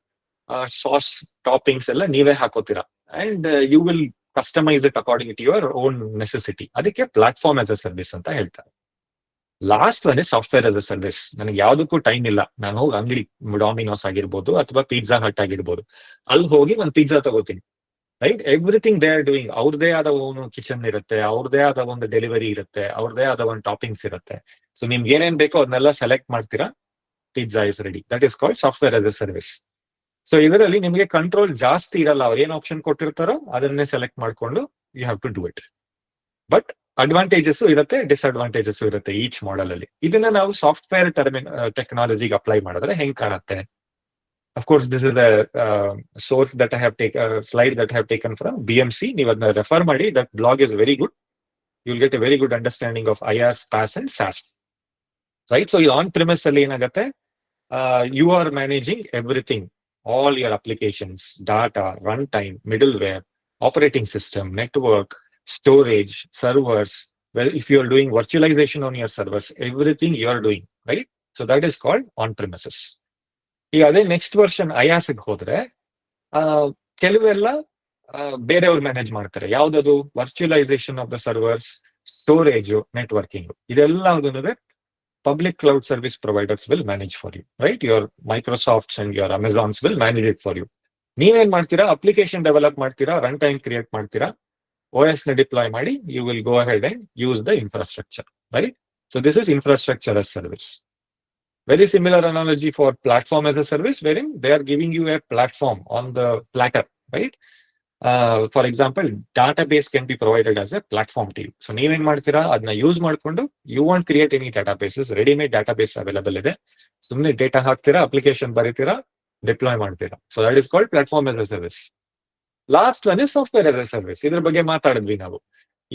ಸಾಸ್ ಟಾಪಿಂಗ್ಸ್ ಎಲ್ಲ ನೀವೇ ಹಾಕೋತೀರಾ, and you will customise it according to your own necessity. ಅದಕ್ಕೆ ಪ್ಲಾಟ್ಫಾರ್ಮ್ ಆಸ್ ಅ ಸರ್ವಿಸ್ ಅಂತ ಹೇಳ್ತಾರೆ. Last one software as a service. ನನಗೆ ಯಾವ್ದಕ್ಕೂ ಟೈಮ್ ಇಲ್ಲ, ನಾನು ಹೋಗಿ ಅಂಗಡಿ ಡಾಮಿನೋಸ್ ಆಗಿರ್ಬೋದು ಅಥವಾ ಪಿಜ್ಜಾ ಹಟ್ ಆಗಿರ್ಬೋದು, ಅಲ್ಲಿ ಹೋಗಿ ಒಂದು ಪಿಜ್ಜಾ ತಗೋತೀನಿ, right. Everything they are doing. ಅವ್ರದೇ ಆದ ಒಂದು ಕಿಚನ್ ಇರುತ್ತೆ, ಅವ್ರದೇ ಆದ ಒಂದು ಡೆಲಿವರಿ ಇರುತ್ತೆ, ಅವ್ರದೇ ಆದ ಒಂದು ಟಾಪಿಂಗ್ಸ್ ಇರುತ್ತೆ. ಸೊ ನಿಮ್ಗೆ ಏನೇನ್ ಬೇಕೋ ಅದನ್ನೆಲ್ಲ ಸೆಲೆಕ್ಟ್ ಮಾಡ್ತೀರಾ, pizza is ready. That is called software as a service. So ಇದರಲ್ಲಿ ನಿಮಗೆ ಕಂಟ್ರೋಲ್ ಜಾಸ್ತಿ ಇರಲ್ಲ, ಅವ್ರು ಏನ್ ಆಪ್ಷನ್ ಕೊಟ್ಟಿರ್ತಾರೋ ಅದನ್ನೇ ಸೆಲೆಕ್ಟ್ ಮಾಡ್ಕೊಂಡು you have to do it. But advantages ಇರುತ್ತೆ, ಡಿಸ್ಅಡ್ವಾಂಟೇಜಸ್ ಇರುತ್ತೆ ಈಚ್ ಮಾಡೆಲ್ ಅಲ್ಲಿ. ಇದನ್ನ ನಾವು ಸಾಫ್ಟ್ವೇರ್ ಟೆಕ್ನಾಲಜಿಗೆ ಅಪ್ಲೈ ಮಾಡಿದ್ರೆ ಹೆಂಗ್ ಕಾಣುತ್ತೆ? Of course, this is the source that I have taken, slide that I have taken from BMC. ನೀವು ಅದನ್ನ ರೆಫರ್ ಮಾಡಿ, that blog is very good. You'll get a very good understanding of IaaS, PaaS and SaaS. Right? So on premise ಅಲ್ಲಿ ಏನಾಗುತ್ತೆ, you are managing everything, all your applications, data, runtime, middleware, operating system, network, storage, servers. Well, if you are doing virtualization on your servers, everything you are doing, right? So that is called on premises. ಈಗ ಅದೇ next version ಐಯಾಸ್ಗೆ ಹೋದ್ರೆ ಕೆಲವೆಲ್ಲ ಬೇರೆಯವ್ರು manage ಮಾಡ್ತಾರೆ. ಯಾವ್ದದು? Virtualisation of the servers, storage, networking, ಇದೆಲ್ಲ public cloud service providers will manage for you, right. Your Microsofts and your Amazons will manage it for you. ನೀವೇನ್ ಮಾಡ್ತೀರಾ, ಅಪ್ಲಿಕೇಶನ್ ಡೆವಲಪ್ ಮಾಡ್ತೀರಾ, ರನ್ ಟೈಮ್ ಕ್ರಿಯೇಟ್ ಮಾಡ್ತೀರಾ, OS ನ deploy ಮಾಡಿ, you will go ahead and use the infrastructure, right. So this is infrastructure as service. Very similar analogy for platform as a service, wherein they are giving you a platform on the platter, right? For example, database can be provided as a platform to you. So ನೀವೇನ್ ಮಾಡ್ತೀರಾ, ಅದನ್ನ use ಮಾಡ್ಕೊಂಡು you won't create any databases, ready-made database available ಇದೆ. ಸುಮ್ಮನೆ data ಹಾಕ್ತೀರಾ, application ಬರೀತೀರಾ, deploy ಮಾಡ್ತೀರಾ. So that is called platform as a service. Last one is software as a service. ಇದ್ರ ಬಗ್ಗೆ ಮಾತಾಡಿದ್ವಿ ನಾವು.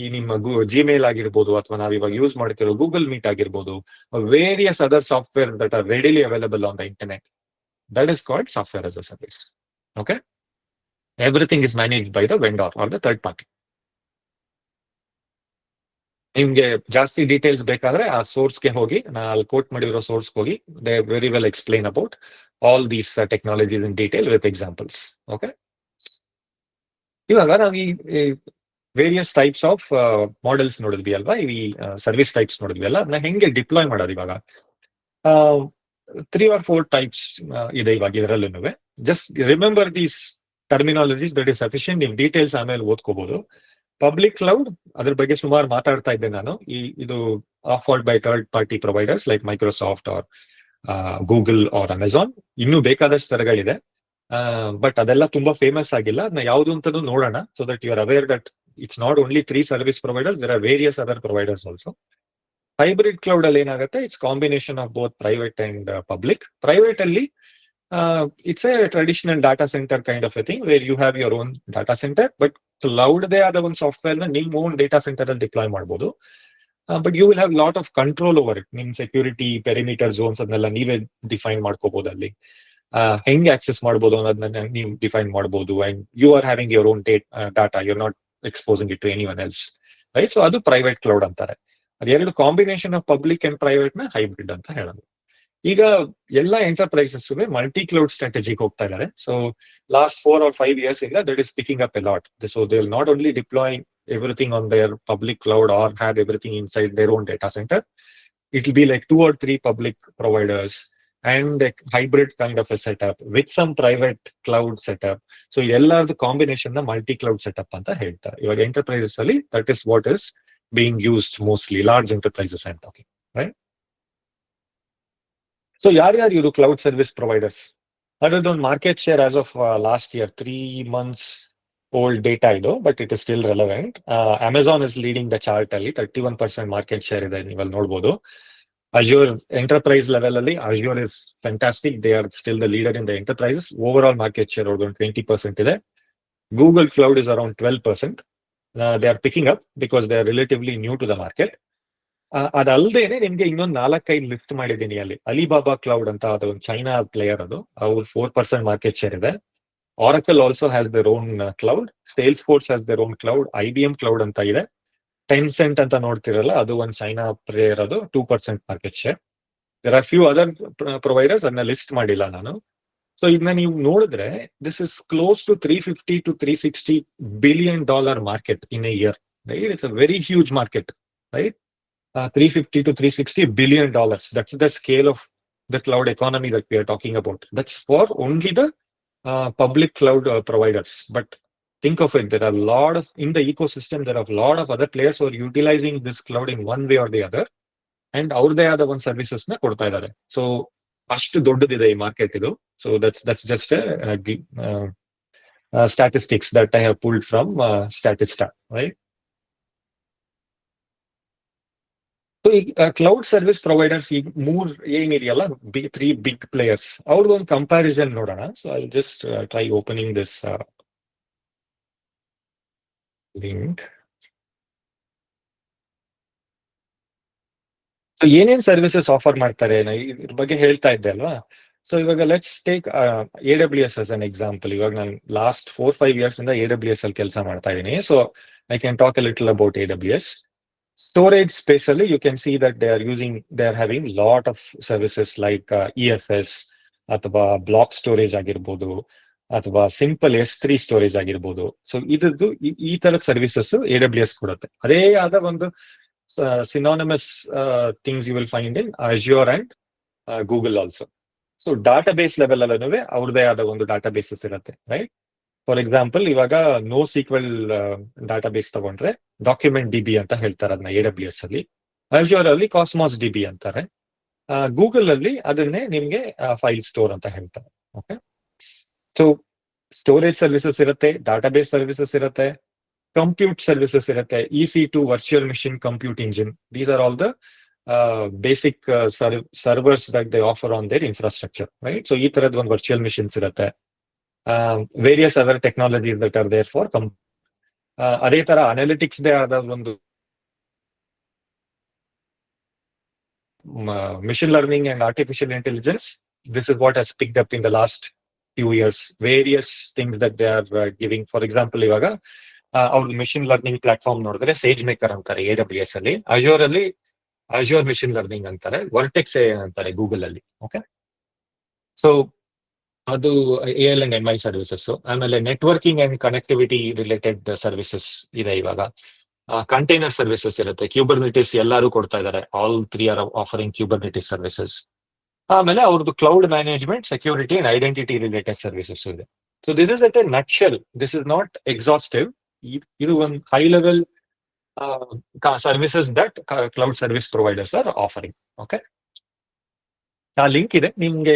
ಈ ನಿಮ್ಮ ಜಿಮೇಲ್ ಆಗಿರ್ಬೋದು, ಅಥವಾ ನಾವ್ ಇವಾಗ ಯೂಸ್ ಮಾಡ್ತಿರೋ ಗೂಗಲ್ ಮೀಟ್ ಆಗಿರ್ಬೋದು, various other software that are readily available on the internet, that is called software as a service. Okay, everything is managed by the vendor are the third party. ನಿಮ್ಗೆ ಜಾಸ್ತಿ details ಬೇಕಾದ್ರೆ ಆ ಸೋರ್ಸ್ಗೆ ಹೋಗಿ, ನಾನು ಅಲ್ಲಿ coat ಮಾಡಿರೋ source ಹೋಗಿ, they very well explain about all these technologies in detail with examples. Okay, ಇವಾಗ ನಾವು ಈ ವೇರಿಯಸ್ ಟೈಪ್ಸ್ ಆಫ್ ಮಾಡೆಲ್ಸ್ ನೋಡಿದ್ವಿ ಅಲ್ವಾ, ಈ ಸರ್ವಿಸ್ ಟೈಪ್ಸ್ ನೋಡಿದ್ವಿ ಅಲ್ಲ, ಅದನ್ನ ಹೆಂಗೆ ಡಿಪ್ಲಾಯ್ ಮಾಡೋದು? ಇವಾಗ 3 or 4 ಟೈಪ್ಸ್ ಇದೆ ಇವಾಗ ಇದರಲ್ಲೂ. Just remember these terminologies, that is sufficient. ನೀವು ಡೀಟೇಲ್ಸ್ ಆಮೇಲೆ ಓದ್ಕೋಬಹುದು. ಪಬ್ಲಿಕ್ ಕ್ಲೌಡ್, ಅದ್ರ ಬಗ್ಗೆ ಸುಮಾರು ಮಾತಾಡ್ತಾ ಇದ್ದೆ ನಾನು. ಇದು offered by third party providers like Microsoft or Google or Amazon. ಇನ್ನೂ ಬೇಕಾದಷ್ಟು ತರಗಳಿದೆ, ಬಟ್ ಅದೆಲ್ಲ ತುಂಬಾ ಫೇಮಸ್ ಆಗಿಲ್ಲ. ಅದನ್ನ ಯಾವ್ದು ಅಂತನೂ ನೋಡೋಣ, so that you are aware that it's not only 3 service providers, there are various other providers also. Hybrid cloud ಅಲ್ಲಿ ಏನಾಗುತ್ತೆ, it's combination of both private and public. Private ಅಲ್ಲಿ it's a traditional data center kind of a thing where you have your own data center, but cloud ದೇ ಆದ ಒಂದು software ನ ನಿಮ್ಮ own data center ಅಲ್ಲಿ deploy ಮಾಡಬಹುದು. But you will have lot of control over it. ನಿಮ್ security, perimeter zones ಅದನ್ನೆಲ್ಲ ನೀವೇ ಡಿಫೈನ್ ಮಾಡ್ಕೋಬಹುದು. ಅಲ್ಲಿ ಹೆಂಗೆ ಆಕ್ಸೆಸ್ ಮಾಡ್ಬೋದು ಅನ್ನೋದನ್ನ ನೀವು ಡಿಫೈನ್ ಮಾಡಬಹುದು. And you are having your own data, you are not exposing it to anyone else, right? So ಅದು ಪ್ರೈವೇಟ್ ಕ್ಲೌಡ್ ಅಂತಾರೆ. ಅದೆರಡು combination of public and private ನ ಹೈಬ್ರಿಡ್ ಅಂತ ಹೇಳೋದು. ಈಗ ಎಲ್ಲ ಎಂಟರ್ಪ್ರೈಸಸ್ ಮಲ್ಟಿ ಕ್ಲೌಡ್ ಸ್ಟ್ರಾಟಜಿಗೆ ಹೋಗ್ತಾ ಇದ್ದಾರೆ. ಸೊ ಲಾಸ್ಟ್ 4 or 5 years ಇಂದ that is picking up A lot. So they will not only deploy everything on their public cloud or have everything inside their own data center. It will be like 2 or 3 public providers and a hybrid kind of a setup with some private cloud setup. So ಎಲ್ಲರದು combination ನ multi cloud setup ಅಂತ ಹೇಳ್ತಾರೆ. ಇವಾಗ enterprises ಅಲ್ಲಿ that is what is being used mostly, large enterprises I'm talking, right? So ಯಾರ್ಯಾರು ಇವರು cloud service providers? ಅದರದೊಂದು market share as of last year 3 months old data ಇದು, but it is still relevant. Amazon is leading the chart ಅಲ್ಲಿ 31% market share ಇದೆ, ನೀವಲ್ಲಿ ನೋಡ್ಬೋದು. Azure enterprise level ಅಲ್ಲಿ Azure is fantastic. They are still the leader in the enterprises. Overall market share around 20% ಇದೆ. Google Cloud is around 12%. They are picking up because they are relatively new to the market. ಅದಲ್ಲದೇನೆ ನಿಮ್ಗೆ ಇನ್ನೊಂದು 4-5 lift ಮಾಡಿದ್ದೀನಿ ಅಲ್ಲಿ. Alibaba cloud ಅಂತ ಅದೊಂದು China player, ಅದು ಅವ್ರು 4% market share ಇದೆ. Oracle also has their own cloud. Salesforce has their own cloud. IBM cloud ಅಂತ ಇದೆ. Tencent ಅಂತ ನೋಡ್ತಿರಲ್ಲ, ಅದು ಒಂದು ಚೈನಾ ಪ್ಲೇಯರ್, ಅದು 2% market share. There are few other providers, ಅದನ್ನ ಲಿಸ್ಟ್ ಮಾಡಿಲ್ಲ ನಾನು. ಸೊ ಇದನ್ನ ನೀವು ನೋಡಿದ್ರೆ this is close to $350 to $360 billion market in a year, right? It's a very huge market, right? $350 to $360 billion. That's the scale of the cloud economy that we are talking about. That's for only the public cloud providers. But think of it, there are a lot of, in the ecosystem, there are a lot of other players who are utilizing this cloud in one way or the other, and ಅವ್ರದೇ ಆದ ಒಂದು services ನ ಕೊಡ್ತಾ ಇದ್ದಾರೆ. So ಅಷ್ಟು ದೊಡ್ಡದಿದೆ ಈ market ಇದು. So that's just a statistics that I have pulled from Statista, right? So ಈ ಕ್ಲೌಡ್ ಸರ್ವಿಸ್ ಪ್ರೊವೈಡರ್ಸ್ ಈಗ 3 ಏನಿದೆಯಲ್ಲ, 3 ಬಿಗ್ ಪ್ಲೇಯರ್ಸ್, ಅವ್ರದ್ದು ಒಂದು ಕಂಪ್ಯಾರಿಸನ್ ನೋಡೋಣ. So I just try opening this link. So ಏನೇನ್ ಸರ್ವಿಸಸ್ ಆಫರ್ ಮಾಡ್ತಾರೆ ಇದ್ರ ಬಗ್ಗೆ ಹೇಳ್ತಾ ಇದ್ದೆ ಅಲ್ವಾ. ಸೊ ಇವಾಗ let's take AWS as an example. ಇವಾಗ ನಾನು ಲಾಸ್ಟ್ 4-5 years ಇಂದ AWS ಅಲ್ಲಿ ಕೆಲಸ ಮಾಡ್ತಾ ಇದ್ದೀನಿ. So I can talk a little about AWS. Storage space ಅಲ್ಲಿ you can see that they are having lot of services like EFS ಅಥವಾ block storage ಆಗಿರ್ಬೋದು, ಅಥವಾ ಸಿಂಪಲ್ S3 ಸ್ಟೋರೇಜ್ ಆಗಿರ್ಬೋದು. ಸೊ ಇದ್ರದ್ದು ಈ ತರದ ಸರ್ವಿಸಸ್ AWS ಕೊಡುತ್ತೆ. ಅದೇ ಆದ ಒಂದು synonymous things you will find in Azure and Google also. So database level ಅಲ್ಲೂ ಅವ್ರದೇ ಆದ ಒಂದು ಡಾಟಾಬೇಸಸ್ ಇರುತ್ತೆ, ರೈಟ್? ಫಾರ್ ಎಕ್ಸಾಂಪಲ್, ಇವಾಗ NoSQL ಡಾಟಾಬೇಸ್ ತಗೊಂಡ್ರೆ ಡಾಕ್ಯುಮೆಂಟ್ DB ಅಂತ ಹೇಳ್ತಾರೆ ಅದನ್ನ AWS ಅಲ್ಲಿ. Azure ಅಲ್ಲಿ Cosmos DB ಅಂತಾರೆ. ಗೂಗಲ್ ಅಲ್ಲಿ ಅದನ್ನೇ ನಿಮ್ಗೆ ಫೈಲ್ ಸ್ಟೋರ್ ಅಂತ ಹೇಳ್ತಾರೆ. ಓಕೆ, ಸೊ ಸ್ಟೋರೇಜ್ ಸರ್ವಿಸಸ್ ಇರುತ್ತೆ, ಡಾಟಾಬೇಸ್ ಸರ್ವಿಸಸ್ ಇರುತ್ತೆ, ಕಂಪ್ಯೂಟ್ ಸರ್ವಿಸಸ್ ಇರುತ್ತೆ, EC2 virtual machine compute engine. These are all the basic servers that they offer on their infrastructure, right? So ಈ ತರದ ಒಂದು ವರ್ಚುವಲ್ ಮಿಷಿನ್ಸ್ ಇರುತ್ತೆ. Various other technologies that are there for ಅದೇ ತರ analytics they ಆದ ಒಂದು machine learning and artificial intelligence. This is what has picked up in the last few years. Various things that they are giving. For example, ivaga our machine learning platform nodidre SageMaker antare AWS alli, Azure alli Azure machine learning antare, Vertex AI antare Google alli. Okay, so ಅದು AL and MI services. ಆಮೇಲೆ networking and connectivity related services ಇದೆ. ಇವಾಗ container services ಇರುತ್ತೆ, Kubernetes ಎಲ್ಲರೂ ಕೊಡ್ತಾ ಇದ್ದಾರೆ. All 3 are offering Kubernetes services. ಆಮೇಲೆ ಅವ್ರದ್ದು cloud management, security and identity related services ಇದೆ. So this is at a nutshell. This is not exhaustive. ಇದು ಒಂದು high level services that cloud service providers are offering. Okay, ಆ link ಇದೆ, ನಿಮ್ಗೆ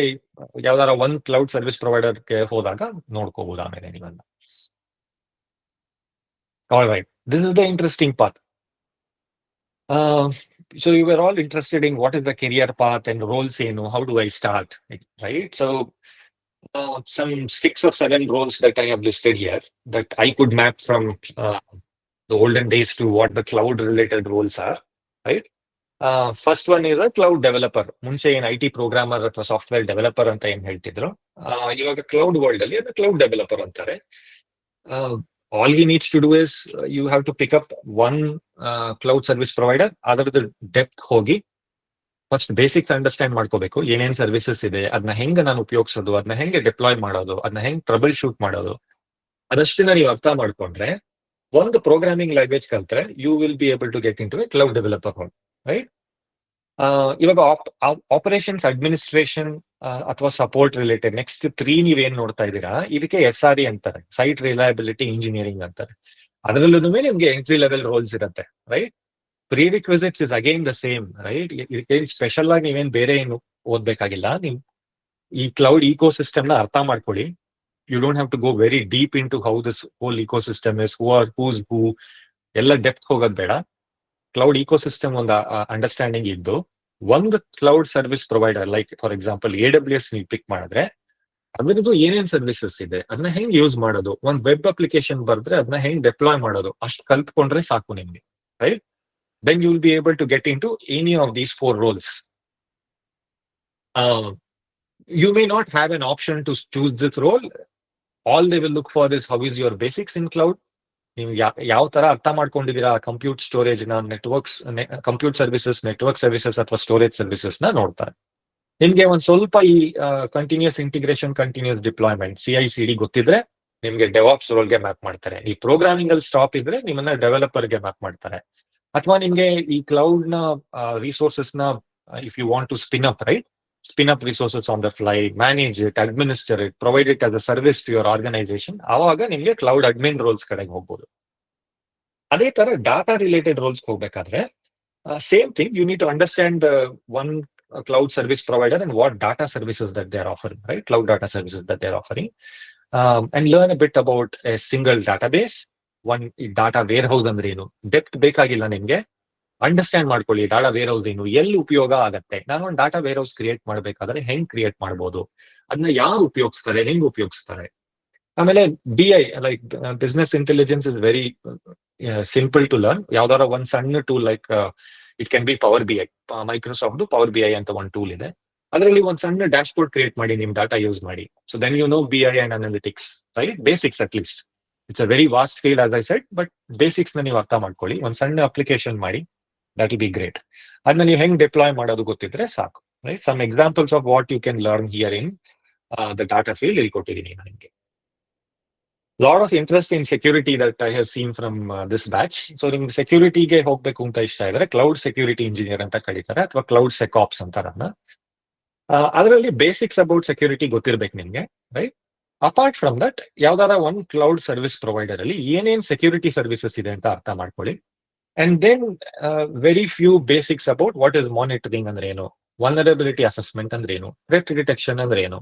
ಯಾವ್ದಾರ ಒಂದು ಕ್ಲೌಡ್ ಸರ್ವಿಸ್ ಪ್ರೊವೈಡರ್ಗೆ ಹೋದಾಗ ನೋಡ್ಕೋಬಹುದು ಆಮೇಲೆ ನೀವನ್ನ. All right, this is the interesting part. So you were all interested in what is the career path and roles, how do I start, right? So some 6 or 7 roles that I have listed here that I could map from the olden days to what the cloud related roles are, right? First one is cloud developer. ಮುಂಚೆ ಏನ್ IT programmer ಅಥವಾ software developer ಅಂತ ಏನ್ ಹೇಳ್ತಿದ್ರು, ಇವಾಗ cloud world ಅಲ್ಲಿ ಅದು cloud developer ಅಂತಾರೆ. All he needs to do is you have to pick up one cloud service provider. ಅದರದ್ದು ಡೆಪ್ತ್ ಹೋಗಿ ಫಸ್ಟ್ ಬೇಸಿಕ್ಸ್ ಅಂಡರ್ಸ್ಟ್ಯಾಂಡ್ ಮಾಡ್ಕೋಬೇಕು. ಏನೇನ್ ಸರ್ವಿಸಸ್ ಇದೆ, ಅದನ್ನ ಹೆಂಗೆ ನಾನು ಉಪಯೋಗಿಸೋದು, ಅದನ್ನ ಹೆಂಗೆ ಡಿಪ್ಲಾಯ್ ಮಾಡೋದು, ಅದನ್ನ ಹೆಂಗ್ ಟ್ರಬಲ್ ಶೂಟ್ ಮಾಡೋದು, ಅದಷ್ಟನ್ನ ನೀವು ಅರ್ಥ ಮಾಡ್ಕೊಂಡ್ರೆ, ಒಂದು ಪ್ರೋಗ್ರಾಮಿಂಗ್ ಲ್ಯಾಂಗ್ವೇಜ್ ಕಲ್ತ್ರೆ you will be able to get into a cloud developer role, right? ಇವಾಗ ಆಪರೇಷನ್ಸ್ ಅಡ್ಮಿನಿಸ್ಟ್ರೇಷನ್ ಅಥವಾ ಸಪೋರ್ಟ್ ರಿಲೇಟೆಡ್. ನೆಕ್ಸ್ಟ್ 3 ನೀವೇನ್ ನೋಡ್ತಾ ಇದ್ದೀರಾ, ಇದಕ್ಕೆ SRE ಅಂತಾರೆ, ಸೈಟ್ ರಿಲಯಬಿಲಿಟಿ ಇಂಜಿನಿಯರಿಂಗ್ ಅಂತಾರೆ. ಅದರಲ್ಲೂ ನಿಮ್ಗೆ ಎಂಟ್ರಿ ಲೆವೆಲ್ ರೋಲ್ಸ್ ಇರುತ್ತೆ, right. Prerequisites is again the same, right. ಇದಕ್ಕೆ ಸ್ಪೆಷಲ್ ಆಗಿ ನೀವೇನ್ ಬೇರೆ ಏನು ಓದ್ಬೇಕಾಗಿಲ್ಲ. ನಿಮ್ ಈ ಕ್ಲೌಡ್ ಇಕೋ ಸಿಸ್ಟಮ್ ನ ಅರ್ಥ ಮಾಡ್ಕೊಳ್ಳಿ. You don't have to go very deep into how this whole ecosystem is, who ಎಲ್ಲ ಡೆಪ್ತ್ ಹೋಗೋದ್ ಬೇಡ. ಕ್ಲೌಡ್ ಇಕೋ ಸಿಸ್ಟಮ್ ಒಂದು ಅಂಡರ್ಸ್ಟ್ಯಾಂಡಿಂಗ್ ಇದ್ದು, ಒಂದು cloud service provider like for example AWS ನೀವು ಪಿಕ್ ಮಾಡಿದ್ರೆ ಅದ್ರದ್ದು ಏನೇನ್ ಸರ್ವಿಸಸ್ ಇದೆ, ಅದನ್ನ ಹೆಂಗ್ ಯೂಸ್ ಮಾಡೋದು, ಒಂದ್ ವೆಬ್ ಅಪ್ಲಿಕೇಶನ್ ಬರ್ದ್ರೆ ಅದನ್ನ ಹೆಂಗ್ ಡೆಪ್ಲಾಯ್ ಮಾಡೋದು, ಅಷ್ಟು ಕಲ್ತ್ಕೊಂಡ್ರೆ ಸಾಕು ನಿಮ್ಗೆ, right. Then you will be able to get into any of these 4 roles. You may not have an option to choose this role. All they will look for is how is your basics in cloud. ನೀವು ಯಾವ ತರ ಅರ್ಥ ಮಾಡ್ಕೊಂಡಿದ್ದೀರಾ compute storage ನ, networks, compute services, network services ಅಥವಾ storage services ನ ನೋಡ್ತಾರೆ. ನಿಮ್ಗೆ ಒಂದ್ ಸ್ವಲ್ಪ ಈ continuous integration, continuous deployment, CI/CD ಗೊತ್ತಿದ್ರೆ ನಿಮ್ಗೆ ಡೆವಾಪ್ಸ್ ರೋಲ್ಗೆ ಮ್ಯಾಪ್ ಮಾಡ್ತಾರೆ. ಈ ಪ್ರೋಗ್ರಾಮಿಂಗ್ ಅಲ್ಲಿ ಸ್ಟಾಪ್ ಇದ್ರೆ ನಿಮ್ಮನ್ನ ಡೆವಲಪರ್ಗೆ ಮ್ಯಾಪ್ ಮಾಡ್ತಾರೆ. ಅಥವಾ ನಿಮ್ಗೆ ಈ ಕ್ಲೌಡ್ ನ ರಿಸೋರ್ಸಸ್ ನ if you want to spin up, right, spin up resources on the fly, manage it, administer it, provide it as a service to your organisation, ಆವಾಗ ನಿಮ್ಗೆ ಕ್ಲೌಡ್ ಅಡ್ಮಿನ್ ರೋಲ್ಸ್ ಕಡೆಗೆ ಹೋಗ್ಬೋದು. ಅದೇ ತರ ಡಾಟಾ ರಿಲೇಟೆಡ್ ರೋಲ್ಸ್ ಹೋಗ್ಬೇಕಾದ್ರೆ same thing, you need to understand one cloud service provider and what data services that they are offering, right, cloud data services that they are offering, and learn a bit about a single database. One data warehouse ಅಂದ್ರೆ ಏನು, depth ಬೇಕಾಗಿಲ್ಲ ನಿಮ್ಗೆ, understand ಮಾಡ್ಕೊಳ್ಳಿ data wear house ಏನು, ಎಲ್ಲಿ ಉಪಯೋಗ ಆಗತ್ತೆ, ನಾನು ಒಂದು ಡಾಟಾ ವೇರ್ ಹೌಸ್ ಕ್ರಿಯೇಟ್ ಮಾಡ್ಬೇಕಾದ್ರೆ ಹೆಂಗ್ ಕ್ರಿಯೇಟ್ ಮಾಡ್ಬೋದು, ಅದನ್ನ ಯಾರು ಉಪಯೋಗಿಸ್ತಾರೆ, ಹೆಂಗ್ ಉಪಯೋಗಿಸ್ತಾರೆ. ಆಮೇಲೆ BI like business intelligence is very simple to learn. ಯಾವ್ದಾರ ಒಂದ್ ಸಣ್ಣ tool like it can be Power BI, Microsoft Power BI ಅಂತ ಒಂದು ಟೂಲ್ ಇದೆ. ಅದರಲ್ಲಿ ಒಂದ್ ಸಣ್ಣ ಡ್ಯಾಶ್ ಬೋರ್ಡ್ ಕ್ರಿಯೇಟ್ ಮಾಡಿ ನಿಮ್ ಡಾಟಾ ಯೂಸ್ ಮಾಡಿ. So then you know BI and analytics, right, basics at least. It's a very vast field as I said, but basics ನ ನೀವು ಅರ್ಥ ಮಾಡ್ಕೊಳ್ಳಿ. ಒಂದ್ ಸಣ್ಣ ಅಪ್ಲಿಕೇಶನ್ ಮಾಡಿ, ದಟ್ ವಿಲ್ ಬಿ ಗ್ರೇಟ್. ಅದನ್ನ ನೀವು ಹೆಂಗ್ ಡಿಪ್ಲಾಯ್ ಮಾಡೋದು ಗೊತ್ತಿದ್ರೆ ಸಾಕು, right. Some examples of what you can learn here in the data field ಇಲ್ಲಿ ಕೊಟ್ಟಿದ್ದೀನಿ ನಾನು ನಿಮಗೆ. Lot of interest in security that I have seen from this batch. ಸೊ ನಿಮ್ಗೆ ಸೆಕ್ಯೂರಿಟಿಗೆ ಹೋಗ್ಬೇಕು ಅಂತ ಇಷ್ಟ ಇದ್ರೆ ಕ್ಲೌಡ್ ಸೆಕ್ಯೂರಿಟಿ ಇಂಜಿನಿಯರ್ ಅಂತ ಕರೀತಾರೆ, ಅಥವಾ ಕ್ಲೌಡ್ ಸೆಕಾಪ್ಸ್ ಅಂತ ಅದನ್ನ. ಅದರಲ್ಲಿ ಬೇಸಿಕ್ಸ್ ಅಬೌಟ್ ಸೆಕ್ಯೂರಿಟಿ ಗೊತ್ತಿರ್ಬೇಕು ನಿಮ್ಗೆ, ರೈಟ್. ಅಪಾರ್ಟ್ ಫ್ರಮ್ ದಟ್ ಯಾವ್ದಾರ ಒನ್ ಕ್ಲೌಡ್ ಸರ್ವಿಸ್ ಪ್ರೊವೈಡರ್ ಅಲ್ಲಿ ಏನೇನ್ ಸೆಕ್ಯೂರಿಟಿ ಸರ್ವಿಸಸ್ ಇದೆ ಅಂತ ಅರ್ಥ ಮಾಡ್ಕೊಳ್ಳಿ. And then very few basics about what is monitoring ಅಂದ್ರೆ ಏನು, ವಲ್ನರಬಿಲಿಟಿ ಅಸೆಸ್ಮೆಂಟ್ ಅಂದ್ರೆ ಏನು, ಥ್ರೆಟ್ ಡಿಟೆಕ್ಷನ್ ಅಂದ್ರೆ ಏನು,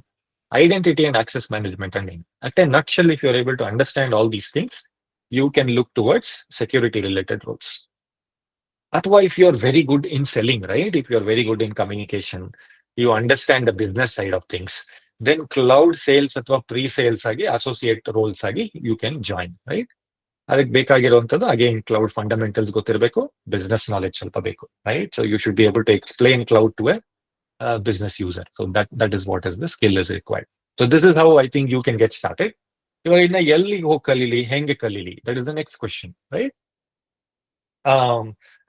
ಐಡೆಂಟಿಟಿ ಅಂಡ್ ಆಕ್ಸೆಸ್ ಮ್ಯಾನೇಜ್ಮೆಂಟ್ ಅಂದ್ರೆ ಏನು. At a nutshell, if you are able to understand all these things, you can look towards security related roles. ಅಥವಾ if you are very good in selling, right, if you are very good in communication, you understand the business side of things, then cloud sales ಅಥವಾ pre sales ಆಗಿ associate roles ಆಗಿ you can join, right. ಅದಕ್ಕೆ ಬೇಕಾಗಿರುವಂತದ್ದು again cloud fundamentals ಗೊತ್ತಿರಬೇಕು, business knowledge ಸ್ವಲ್ಪ ಬೇಕು, right. So you should be able to explain cloud to a business user. So that is what is the skill is required. So this is how I think you can get started. ಇವಾಗ ಇನ್ನ ಎಲ್ಲಿ ಹೋಗಿ ಕಲೀಲಿ, ಹೆಂಗೆ ಕಲೀಲಿ, that is the next question, right.